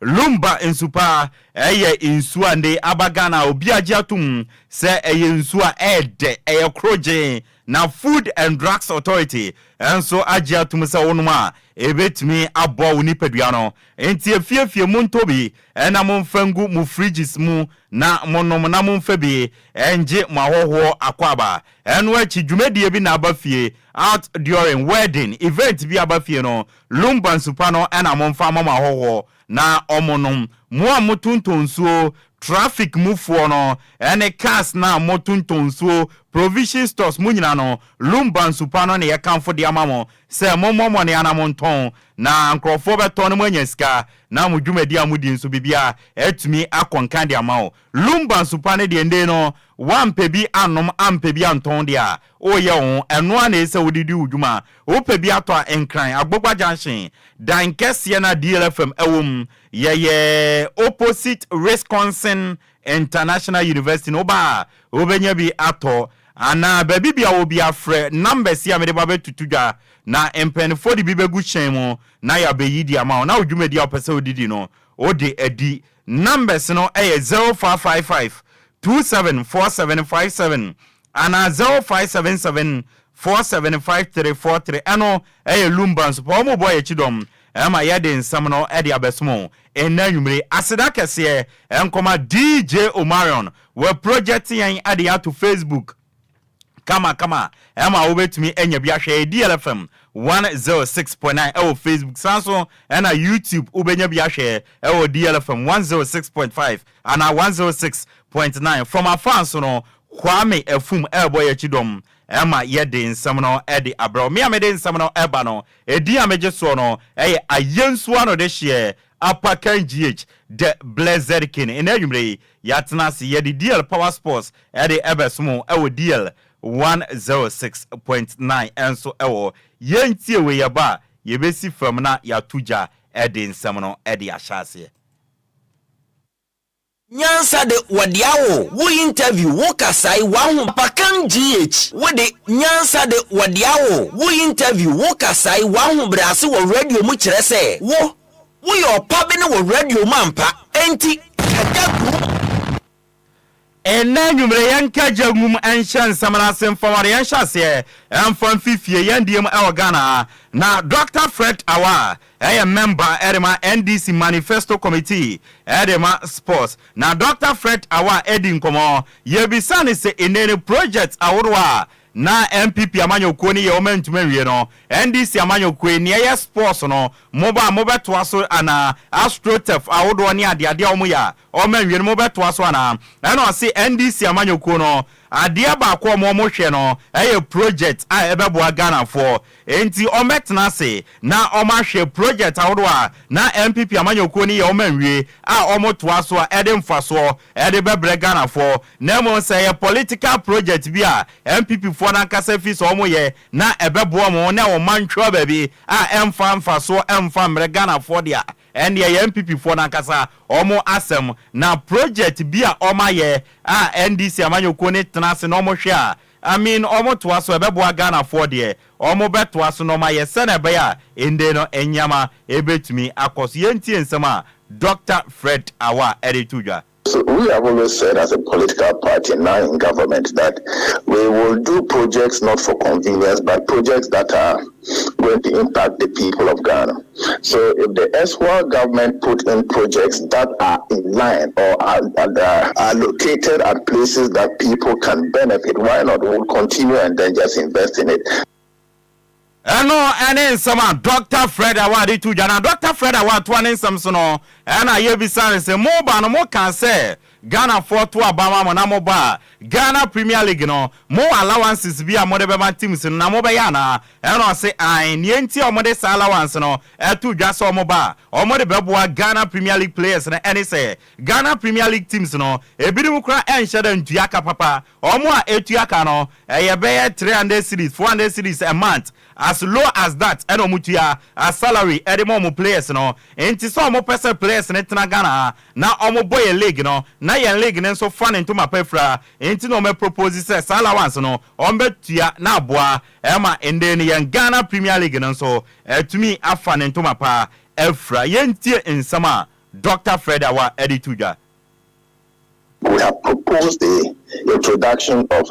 Lumba insupa eye insua nde abagana obi agiatum se eye insua ede eye kroje na Food and Drugs Authority enso agiatum se wonuma ebetimi abo unipadua no enti efiefie montobi ena monfangu mu fridges mu na monom na monfabi enje mahoho akwaba eno achi dwumedie bi na abafie out during wedding event bi abafie no Lumba insupa no ena monfa mama hoho na omonom mo amotuntonsuo traffic mufuo no ene cars na motuntonsuo provision stores munyina no Lumba insupa no ne yekamfo de amamo se momomo ne anamonton na nkrofo beto no manyasika na mudwumadi amudi nso bibia etumi akonkan de amao Lumba insupa ne de ende no wampebi anom ampebi anton de a oye won eno ana ese wodidi udwuma opebi ato enkran agbogba junction dan kese na DLFM ewom ye opposite Wisconsin Curating International University no ba obenya bi ato ana baby bia obi afre numbers ya me de babe tutuja na empenfo de bi begu chen mu na ya be yidi ama na odwumedi opese odidi no ode edi numbers no 0555 274757 ana 0577 475343 eno Lumba so po mo boy chidom ema yede nsam no ede abesomo enanwumre aseda kese enkoma DJ Omarion we project yan ade to Facebook kama ema obetumi enya bia hwe DLFM 106.9 Facebook sanso ena YouTube ubenya bia hwe DLFM 106.5 ana 106.9 from our fans no Kwame efum boy chidom ema yede nsam no ede abro me amede nsam no eba no edi ameje so no ayensu ano de hye apakan GH the blessed king enanwumre yatena se yede DL Power Sports ede ebesomo DL 106.9 enso yentie we yaba yebesi fam na yatuja ede nsam no ede ahyase Nyansa de wadiawo wo interview wo kasai wa hu pakan GH wo de nyansa de wadiawo wo interview wo kasai wa hu brase wo radio mu kire se wo yo pabe ne wo radio mampa enti adagu enanwumre yanka jagum anshan samara semfaware yanhyase emfan fifie yandiem Ghana na Dr. Fred Awa member edema NDC Manifesto Committee edema Sports na Dr. Fred Awa edin komo yebisane se enene project awodwa na MPP amanyokuo ni ye omentumenwie no NDC amanyokuo ni ye sports no mobeto aso ana astrotef awodo ni ade omuya omenwie no mobeto aso ana na se NDC amanyokuo no ade ba kwa mo hwe no project a ebeboa Ghana for enti ometna se na omahwe project awodo a na MPP amanyokuo ni ye omenwie a omoto aso a ede mfaso ede bebre Ghana for na mo say political project bi a MPP for na kasa fi so mo ye na ebeboa mo na o mantwa ba bi a emfa so emfa mre Ghana for dia and the MPP for na kasa omo asem na project bi a omaye a NDC amanyoko ne tenase no mo hwe a I mean omo to aso ebeboa Ghana for dia omo beto aso no maye se na be ya ende no enyama ebetumi akoso yentie nsem a Dr. Fred Awa editujwa. So we have always said as a political party now in government that we will do projects not for convenience, but projects that are going to impact the people of Ghana. So if the SWA government put in projects that are in line or are located at places that people can benefit, why not? We'll continue and then just invest in it. Ene sama Dr. Fred Awa di tu jana Dr. Fred Awa twane samsono ena yebisa se mo ba no mo kan se Ghana for to abama mo na mo ba Ghana Premier League no mo allowances bi a mo de be ma teams na mo be ya na ena se an ni enti o mo de sa allowance no etu dwa so mo ba o mo de beboa Ghana Premier League players na ene se Ghana Premier League teams no ebirim kra enhye da ntuaka papa o mo a etuaka no ye be 300 series 400 series a month as low as that eno mutua a salary edemo mo players no enti so mo pese players ne tena Ghana na omo boy league no na yen league ne so fan into mapefra enti no me propose say allowance no ombetua na aboa ema ende ne yen Ghana Premier League no so etumi afan into mapa efra yentie nsama Dr. Fred Awa editujwa. We have proposed the introduction of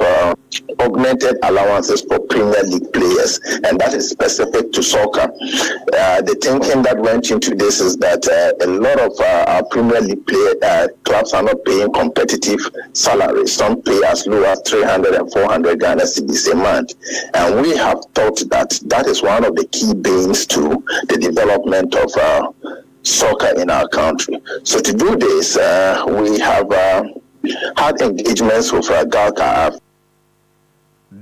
augmented allowances for Premier League players, and that is specific to soccer. The thinking that went into this is that a lot of our Premier League clubs are not paying competitive salaries. Some pay as low as 300 and 400 Ghana cedis a month. And we have thought that that is one of the key banes to the development of soccer in our country. So to do this, we have had engagements with Galka.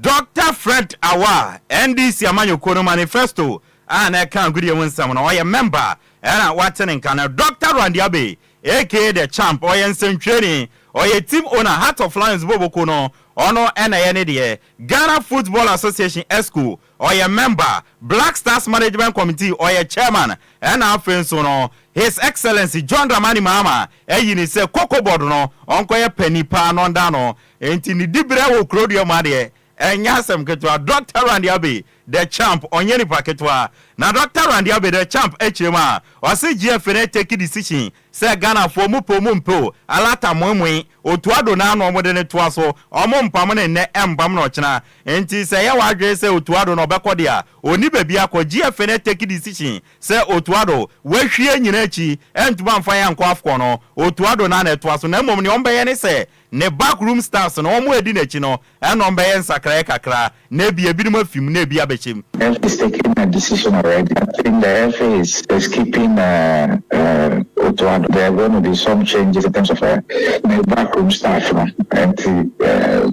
Dr. Fred Awa, NDC Amanyoko Manifesto, and I can't agree with someone or a member, and what's in Canada. Dr. Randiabe, aka the champ, or Training, or a team owner, Heart of Lions Bobokono, ono ena ye ne de Ghana Football Association ESCO or a member Black Stars Management Committee or a chairman and our friends no His Excellency John Dramani Mahama eyini se koko board no onko ye penny pa no ndano enti ni dibre wo krodio made enyasem ketwa Dr. Randy Abe the champ onyeni paketwa na Dr. Randy Abe the champ echema o se GFN take decision se Ghana for mu po mu mpo alata momwe otuado na no omode ne toa so omo mpam ne ne embam no chena enti se ye wadwe se otuado no bekode a oni babi akọ GFN take decision se otuado wahwie nyina chi entuma mfa ya nkọ afkọ no otuado na na toa so na mom ne ombe ne se ne backroom stars no omo edi na chi no eno ombe ye nsakra kakra na bia bi no afim na bia bechem. Is taking a decision already. I think the FA is keeping Otuado. There are going to be some changes in terms of the backroom staff, and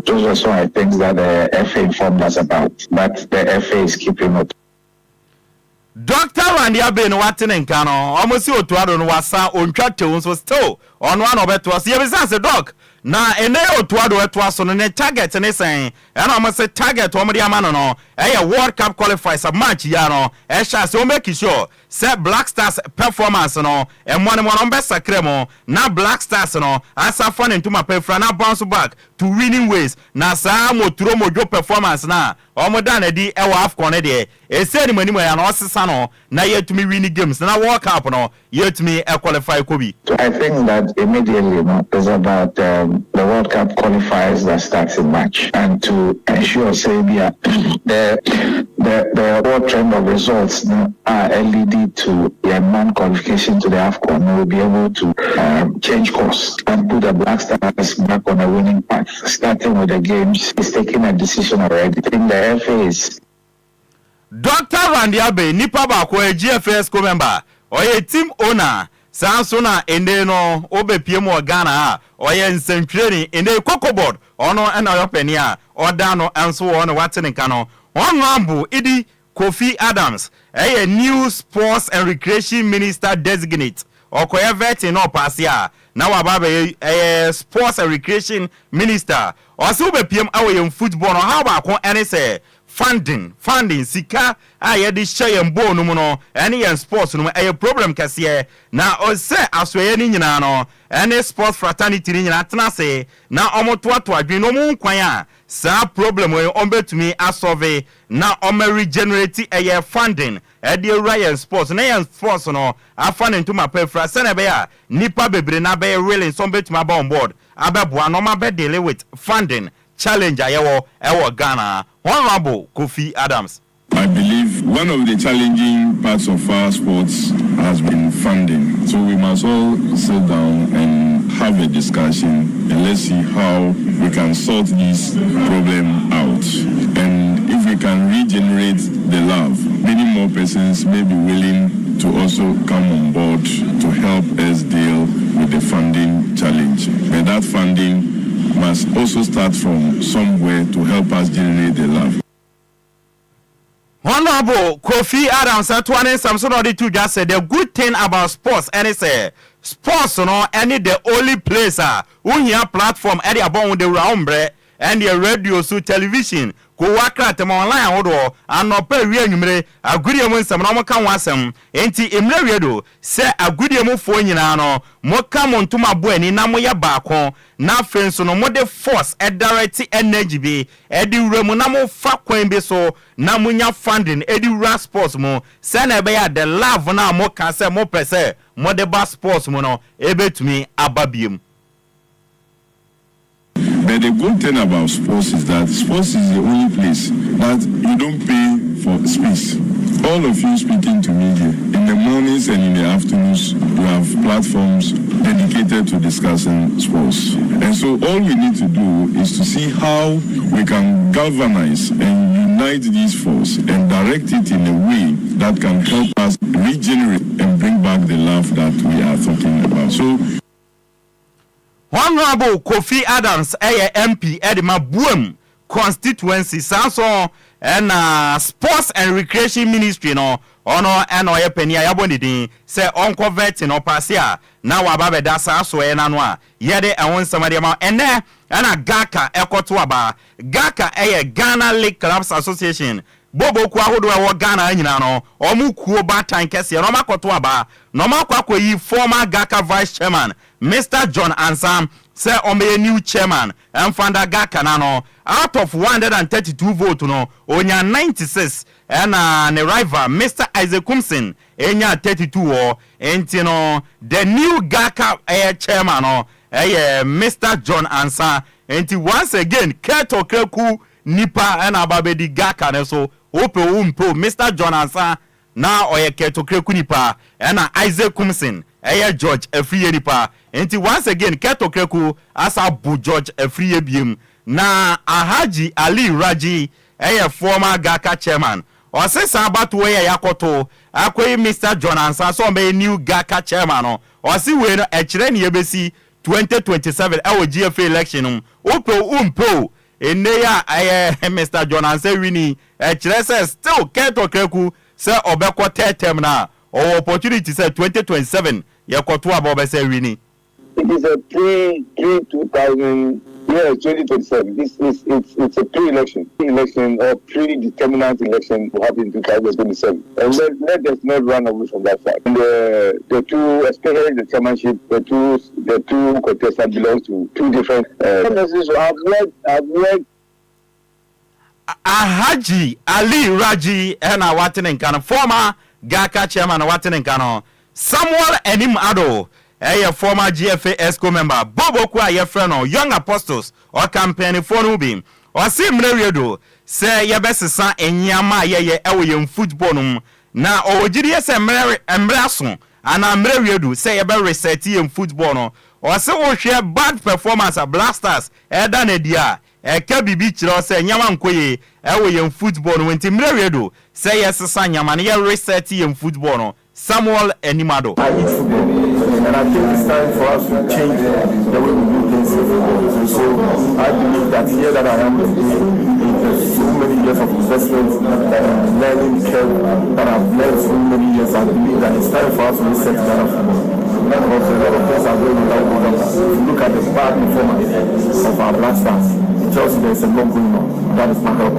those are some of the things that the FA informed us about. But the FA is keeping it. Dr. Randy Abe no watene nka no omosi Otuado no wasa ontwa tewu so still ono an obeto so ye bisa se doc na ene Otuado eto so no ne target ne sen ena omosi target omodi amano no World Cup qualifiers a match ya no sha se o make sure say Black Stars performance no emone mo no be sakremo na Black Stars no asa fun into my pefra na bounce back to winning ways na sa moturo mojo performance na omoda na di ewa afcon ne de ese ni manimo ya no osesa no na yetumi winning games na World Cup no yetumi qualify kobi. So I think that immediately is about the World Cup qualifiers that starts in March, and to ensure Serbia the world trend of results are LED to the non-qualification to the AFCON. We will be able to change course and put the Black Stars back on a winning path. Starting with the games, he's taking a decision already. I think the FA is. Dr. Randy Abe, nipa ba ko GFS co member, oye team owner, sanso na ende no obe PM o Ghana oye nsentwere ende koko board ono na yopenia odano anso ono watene kano Honorable Idi Kofi Adams, a new sports and recreation minister designate. Okoye veti no pasia. Now ababe a sports and recreation minister. Also be PM awe football no how about any say funding sika aye di share mbo no no any sports no a problem kase na o se aswe ni nyina no any sports fraternity ni nyina tena se na omoto ato adwen no mu nkwan a sa problem we on betumi asolve na o regenerate a funding e di Ryan sports na yan sports no afa ne ntuma pefra se na be ya nipa bebre na be really so betumi aba on board abeboa no ma be deal with funding challenge ewo Ghana. Honorable Kofi Adams. I believe one of the challenging parts of our sports has been funding. So we must all sit down and have a discussion and let's see how we can sort this problem out. And if we can regenerate the love, many more persons may be willing to also come on board to help us deal with the funding challenge. But that funding must also start from somewhere to help us generate the love. Honorable Kofi Adams at one Samson or the two just said the good thing about sports and it's sports no any the only place who here platform any about the round and the radio so television ko wakra tem online wodo anopa wi anwumre agudie mu nsem na mo ka wasem enti emre wiedo se agudie mu fo nyina no mo ka mo ntoma bo ani na mo ye baako na fenso no mo de force e direct energy bi e di wura mu na mo fa kwan bi so na mo nya funding e di wura sports mo se na be ya the love na mo ka se mo pese mo de ba sports mo no e betumi ababiem. But the good thing about sports is that sports is the only place that you don't pay for space. All of you speaking to me here, in the mornings and in the afternoons, you have platforms dedicated to discussing sports. And so all we need to do is to see how we can galvanize and unite these forces and direct it in a way that can help us regenerate and bring back the love that we are talking about. So Honorable Kofi Adams, MP, Edema Boom constituency, Sanson, and Sports and Recreation Ministry, no, ono and oye penia yabonidi, say unconvert in opasia, now ababe dasa so enanwa, yede and one somebody amount, and there, ana Gaka ekoto aba Gaka Ghana League Clubs Association bobo ku ahodo e wo Ghana nyina no omu kuo batan kese no makoto aba no makwakoyi former Gaka vice chairman Mr. John Ansam say omeye new chairman and founder Gaka na no out of 132 vote no onya 96 and ne rival Mr. Isaac Kumsin enya 32 o enti no the new Gaka chairman no Mr. John Ansa enti once again Keto Kreku nipa and ababedi Gaka ne so ope umpo Mr. John Ansa na oye Keto Kreku nipa and Isaac Kumsin George Afriye nipa enti once again Keto Kreku asa bu George Afriye biem na Ahaji Ali Raji former Gaka chairman o se sabato we yakoto akoyi Mr. John Ansa so be new Gaka chairman no o si we no ekire ne yebesi 2027 awo GFA election opo umpo ene ya Mr. John Ansa wini ekire se still Keto Kreku se obekọ term na or opportunity say 2027 yakoto aba se wini. It is a pre-2000 2027. It's a pre-election or predeterminant election will happen in 2027. And let us not run away from that fact. And the two, especially the chairmanship, the two contestants belong to two different. I've worked. Ahaji Ali Raji and Watinen former Gaka chairman Watinen Samuel Enim Ado. Former GFA ESCO member Bobo Kwa ye friend Young Apostles or campaign for Nubi or sim redo say ye best san enyama ye ewe football na ojiri se embraso and amredo say ye be reset in football no or say wo share bad performance at Blasters eda na dia ka bibi chiro say nyama nkoye ewe football no nti mredo say ye san nyama na ye reset in football no Samuel Enimado. And I think it's time for us to change the way we do things in football. So I believe that here that I am today, in so many years of investment and learning curve that I've learned so many years, I believe that it's time for us to reset Ghana football. Because a lot of things are going without numbers. If you look at the bad performance of our Blasters, it tells you there's a lot going on. That is my help.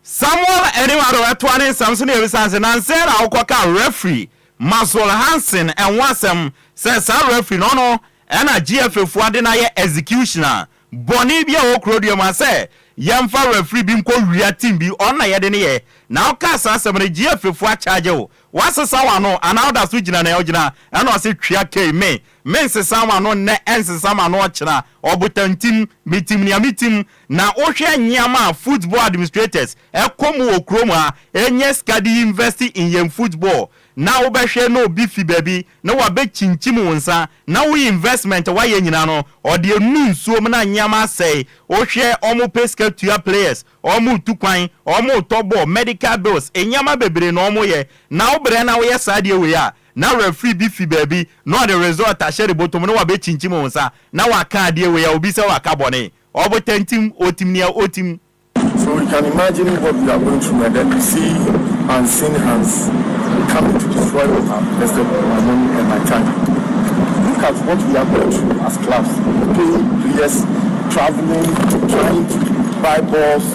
Samuel Enimado atwane Samson Ebisanse nansera okoka referee Maswell Hansen and Wasem says our referee no and a GFA fuade na ye executioner boni bia okrodio ma say yemfa referee bi nko wia team bi on na ye de ne ye na oka asem ne GFA fu a charge o wasesa wa no another switch na ogina and o se twia ke me nsesa ma no ne ensesa ma no okira obutantim mitim na ohwe nyama football administrators ekomu okromu a enye skadi invest in yem football na wo behwe no bi fi baby na wa be chinchim wonsa na wo investment wa ye nyina no o de enu nsuo m na nyama sei ohwe omo pesca tua players omo tukwan omo tobo medical bills enyama bebre no omo ye na wo bre na wo ye sade we ya na referee bi fi baby no the result a share bottom no wa be chinchim wonsa na wa ka de we ya obi se wa ka bone obotantim otimnia otim. So you can imagine what we are going through and then you see unseen hands coming to destroy what I've invested my money and my time. Look at what we are going through as clubs. Paying players, traveling, trying to buy balls,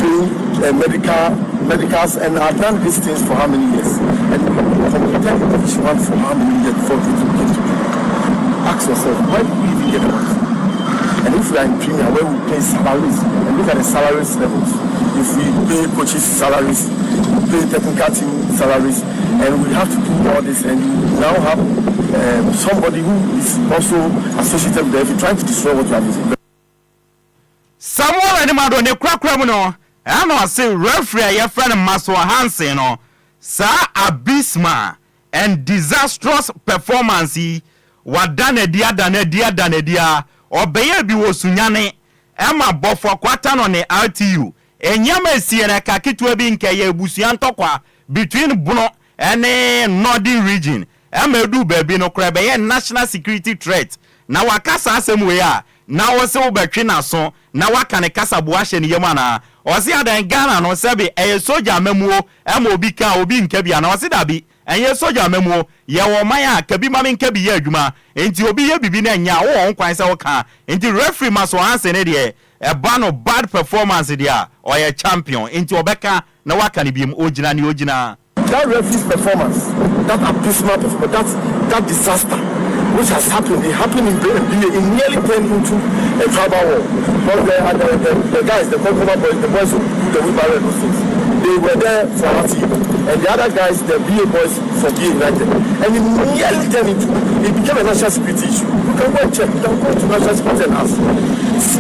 paying medicals, and I've done these things for how many years? And completed each one for how many years before people came to play? Ask yourself, why do we even get the money? And if we are in Premier where we pay salaries, and look at the salaries levels, if we pay coaches salaries, we pay technical team salaries, and we have to do all this, and you now have somebody who is also associated with them trying to destroy what you have invested. Samuel Enimado ne kwakwa mu no, and I say referee your friend Maswell Hansen no, sa abysmal and disastrous performance wadane dia obeye bi wosunyane ema bofo kwata no ne RTU enyama esie na kaketu bi nke ya ebusuan ntokwa between Bono and Northern region ema edu baby no kra be national security threat na wakasa asem we a na wo se wo betwe na so na waka ne kasa bo ahye ne yema na o se adan Ghana no sebe soja mamuo ema obi ka obi nke bia na o se dabi enye soja memo ye wo man a kabi ma men kabi ye adwuma enti obi ye bibi na nya wo won kwan se wo ka enti referee maso hanse ne de e ba no bad performance dia or ye champion enti obeka na waka ne biem ogina that referee's performance, that abysmal performance, that disaster which has happened, it happened in nearly turned into a tribal war. Because the guys, the boys who do the wheelbarrow and those things, they were there for our team. And the other guys, the BA boys for BA United. And it nearly turned into, it became a national security issue. You can go and check, you can go to national security and ask.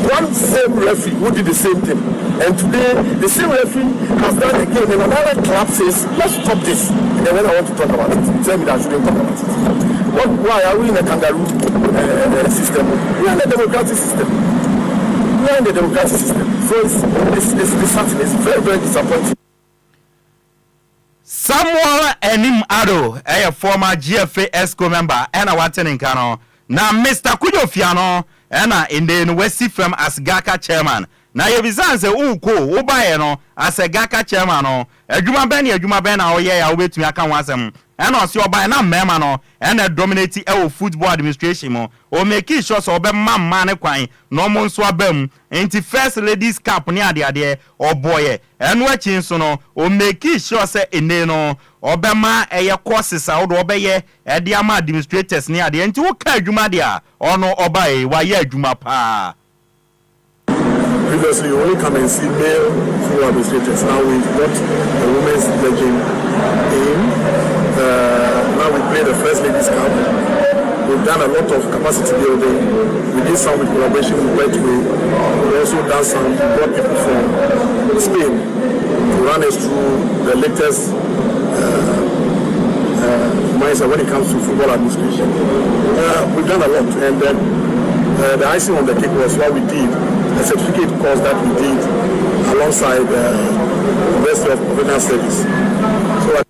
One same referee who did the same thing. And today, the same referee has done again. And another club says, let's stop this. And then when I want to talk about it, you tell me that I shouldn't talk about it. Why are we in a kangaroo system? We are in a democratic system. We are in the democratic system. So it's disheartening. It's very, very disappointing. Samuel Enim Ado, a former GFA ESCO member, and a Watanin Kano. Now, Mr. Kwadwo Fiano, and in the West firm as GACA chairman. Now, you bizanse uko ubayeno as a GACA chairman. Ejuma ben our year, I'll wait to me. I can want them. And also by na memano and a dominating football administration or make sure so be man kwan no mon so abam enti first ladies cup near there or boy and watching so no or make sure say ene no obema eye courses out obeye e dia ma administrators near there enti wo ka adwuma dia or no obaye wa ye adwuma pa. Previously, you only come and see male football administrators. Now we've got the women's legend in. Now we play the First Ladies Cup. We've done a lot of capacity building. We did some with collaboration with Kwadwo. We've also done some, brought people from Spain to run us through the latest mindset when it comes to football administration. We've done a lot, and then the icing on the cake was what we did, a certificate course that we did alongside the University of Professional Service. So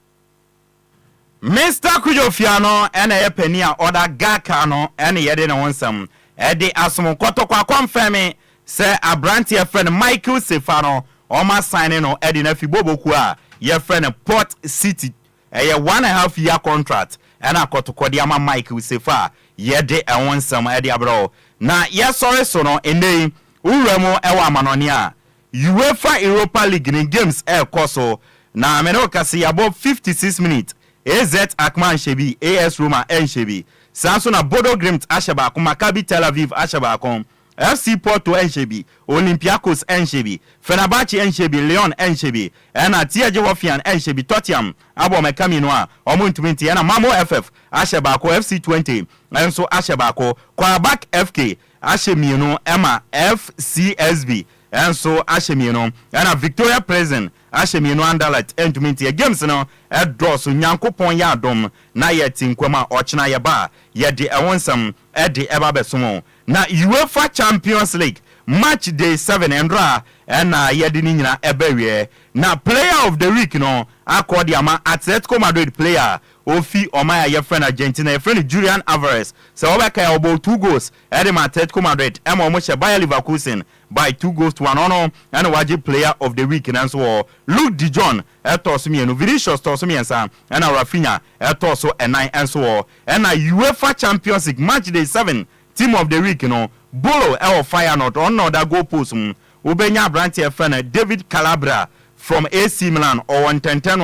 Mr. Kwadwo Fiano and a penny or that Gakano and a yedin on some Eddie Asmo Kotokwa confirming say a brandy friend Michael Sefano or my signing or Eddie Nefi Bobo Kwa, your friend Port City, a 1.5 year contract, and a Kotokodiama Michael Sefa, yede and one some Eddie Abro. Now, yes, sorry, so no, in the Uremo Ewa Manonia, UEFA Europa League in games air Koso, now Menoka see above 56 minutes. AZ Akman Shebi, AS Roma Shebi, Samsung Bodo Glimt Ashaba, Maccabi Tel Aviv Ashaba, FC Porto Shebi, Olympiacos Shebi, Fenerbahce Shebi, Lyon Shebi, and Tiaje Wafian Shebi, Tottenham, Abo Mekaminoa, Omuntminti, and Mamo FF, Ashabako FC 20, and so Ashabako, Kwabak FK, Ashemino, Emma FCSB, and so Ashemino, and a Victoria Prison. Ashemino Andalat Entminti games no draw so Nyankopon ya dom na ye tinkwama ochna ye ba ye de ewonsam de eba besomo na UEFA Champions League match day 7 endra na ye de nyina ebawie na player of the week no akodi ama Atletico Madrid player ofi omaya ye friend Argentina ye friend Julian Alvarez so obeka about 2 goals edema Atletico Madrid emo mo she Bayer Leverkusen by 2 goals to 1 and waji player of the week and so Luke De Jong etosumi enu Vinicius tosumi ensa and Rafinha etoso and so and UEFA Champions League match day 7 team of the week Bolo El Fire not on no that goal post ubenya branch friend David Calabria from AC Milan or 110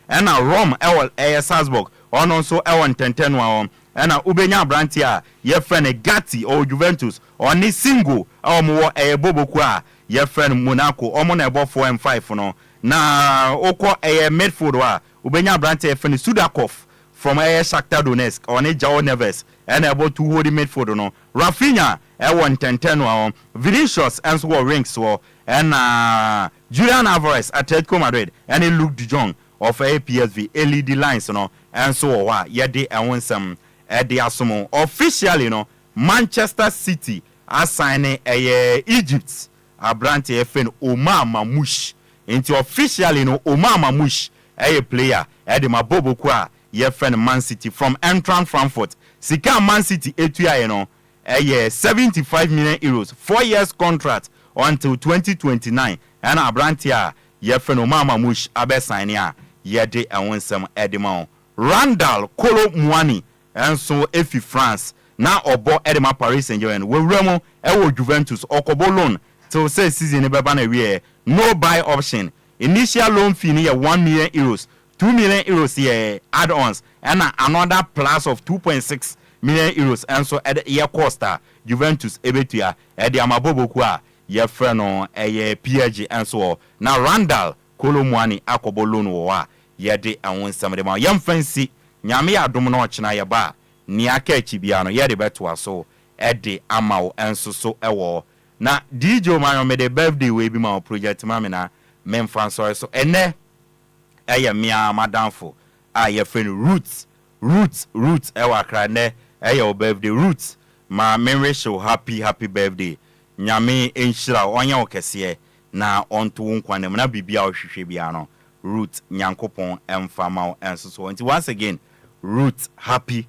and Rome El Salzburg on also El 110 and ubenya branch your friend Gatti or Juventus or ni single or more a bobo kwa your friend Monaco or mon above 4 and 5 no na oko a midfield wa ubenya branch friend Sudakov from a Shakhtar Donetsk or ni Joao Neves and about 2 holding midfield no Rafinha L110 Vinicius and so rings so and Julian Alvarez Atletico Madrid and Luke De Jong of APSV LED lines no and so yede and won some at the Asomo officially Manchester City assigning Egypt a branch FN Omar Mamouche into officially Omar Mamouche a player at the Mabobo Kwa your friend Man City from Eintracht Frankfurt Sika Man City etuya a 75 million euros 4 years contract until 2029 and a branch here your friend Omar Mamouche abe sign ya yede and won some edimo Randall Kolo Muani enso efi France na obo edema Paris Saint-Germain we remo ewo Juventus okobo loan till say season e beba na wie no buy option. Initial loan fee ni 1 million euros, 2 million euros here add-ons and another plus of 2.6 million euros and so at the year costa Juventus ebetua at the amaboboku a ye freno eye PSG and so now Randall Kolomwani akobo loan wo a ye de anwon samde ma yam fancy nyame adom no chena ye ba ni aka achibia no ye de beto so e de amawo enso so ewo na DJ Omayo me the birthday we bi ma project mame na memfan so ene eye mia madamfo a ye friend roots ewa kra ne eye birthday roots ma memory show happy birthday nyame enhira onya okese na onto nkwane na bibia ohwehwe bia no root nyankopon emfama enso so once again root happy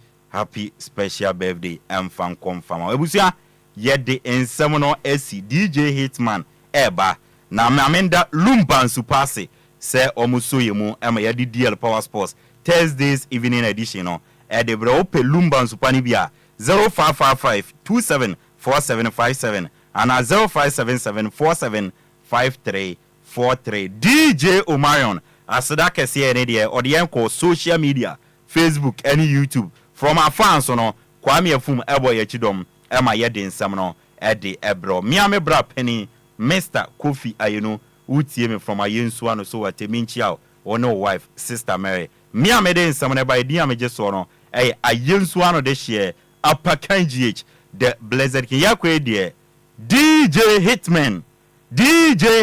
special birthday emfan confirm ebusia yede ensem no esi DJ Hitman eba na mamenda Lumba nsupase se omuso yemu ema yede DL Power Sports Thursdays evening edition no de bra ope Lumba nsupani bia 0555 274757 and 0577475343 DJ Omarion asada kese ene de odienko social media Facebook and YouTube from our fans no kwame afum ebo yachidom ema yede nsam no de ebro miame bra penny Mr. Kofi Ayeno utie me from ayensu ano so ateminchia ono wife Sister Mary miame de nsam no by dia me jeso no ayensu ano de share apakan GH the blessed king yakwe de DJ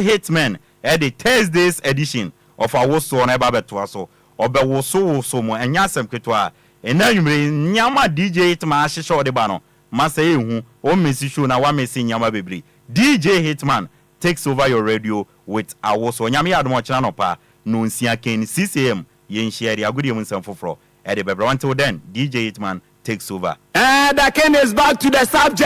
Hitman at the Thursdays edition of our so na eba beto so obewoso mo enyasem ketwa enanwumre nyama DJ Hitman ahihye ode ba no masa ehu o mesi show na wa mesi nyama bebri DJ Hitman takes over your radio with our so nyame adom chana no pa no nsia ken 6 am yen share ya gudi nsam foforo at the bebra until then DJ Hitman takes over and the Ken is back to the subject.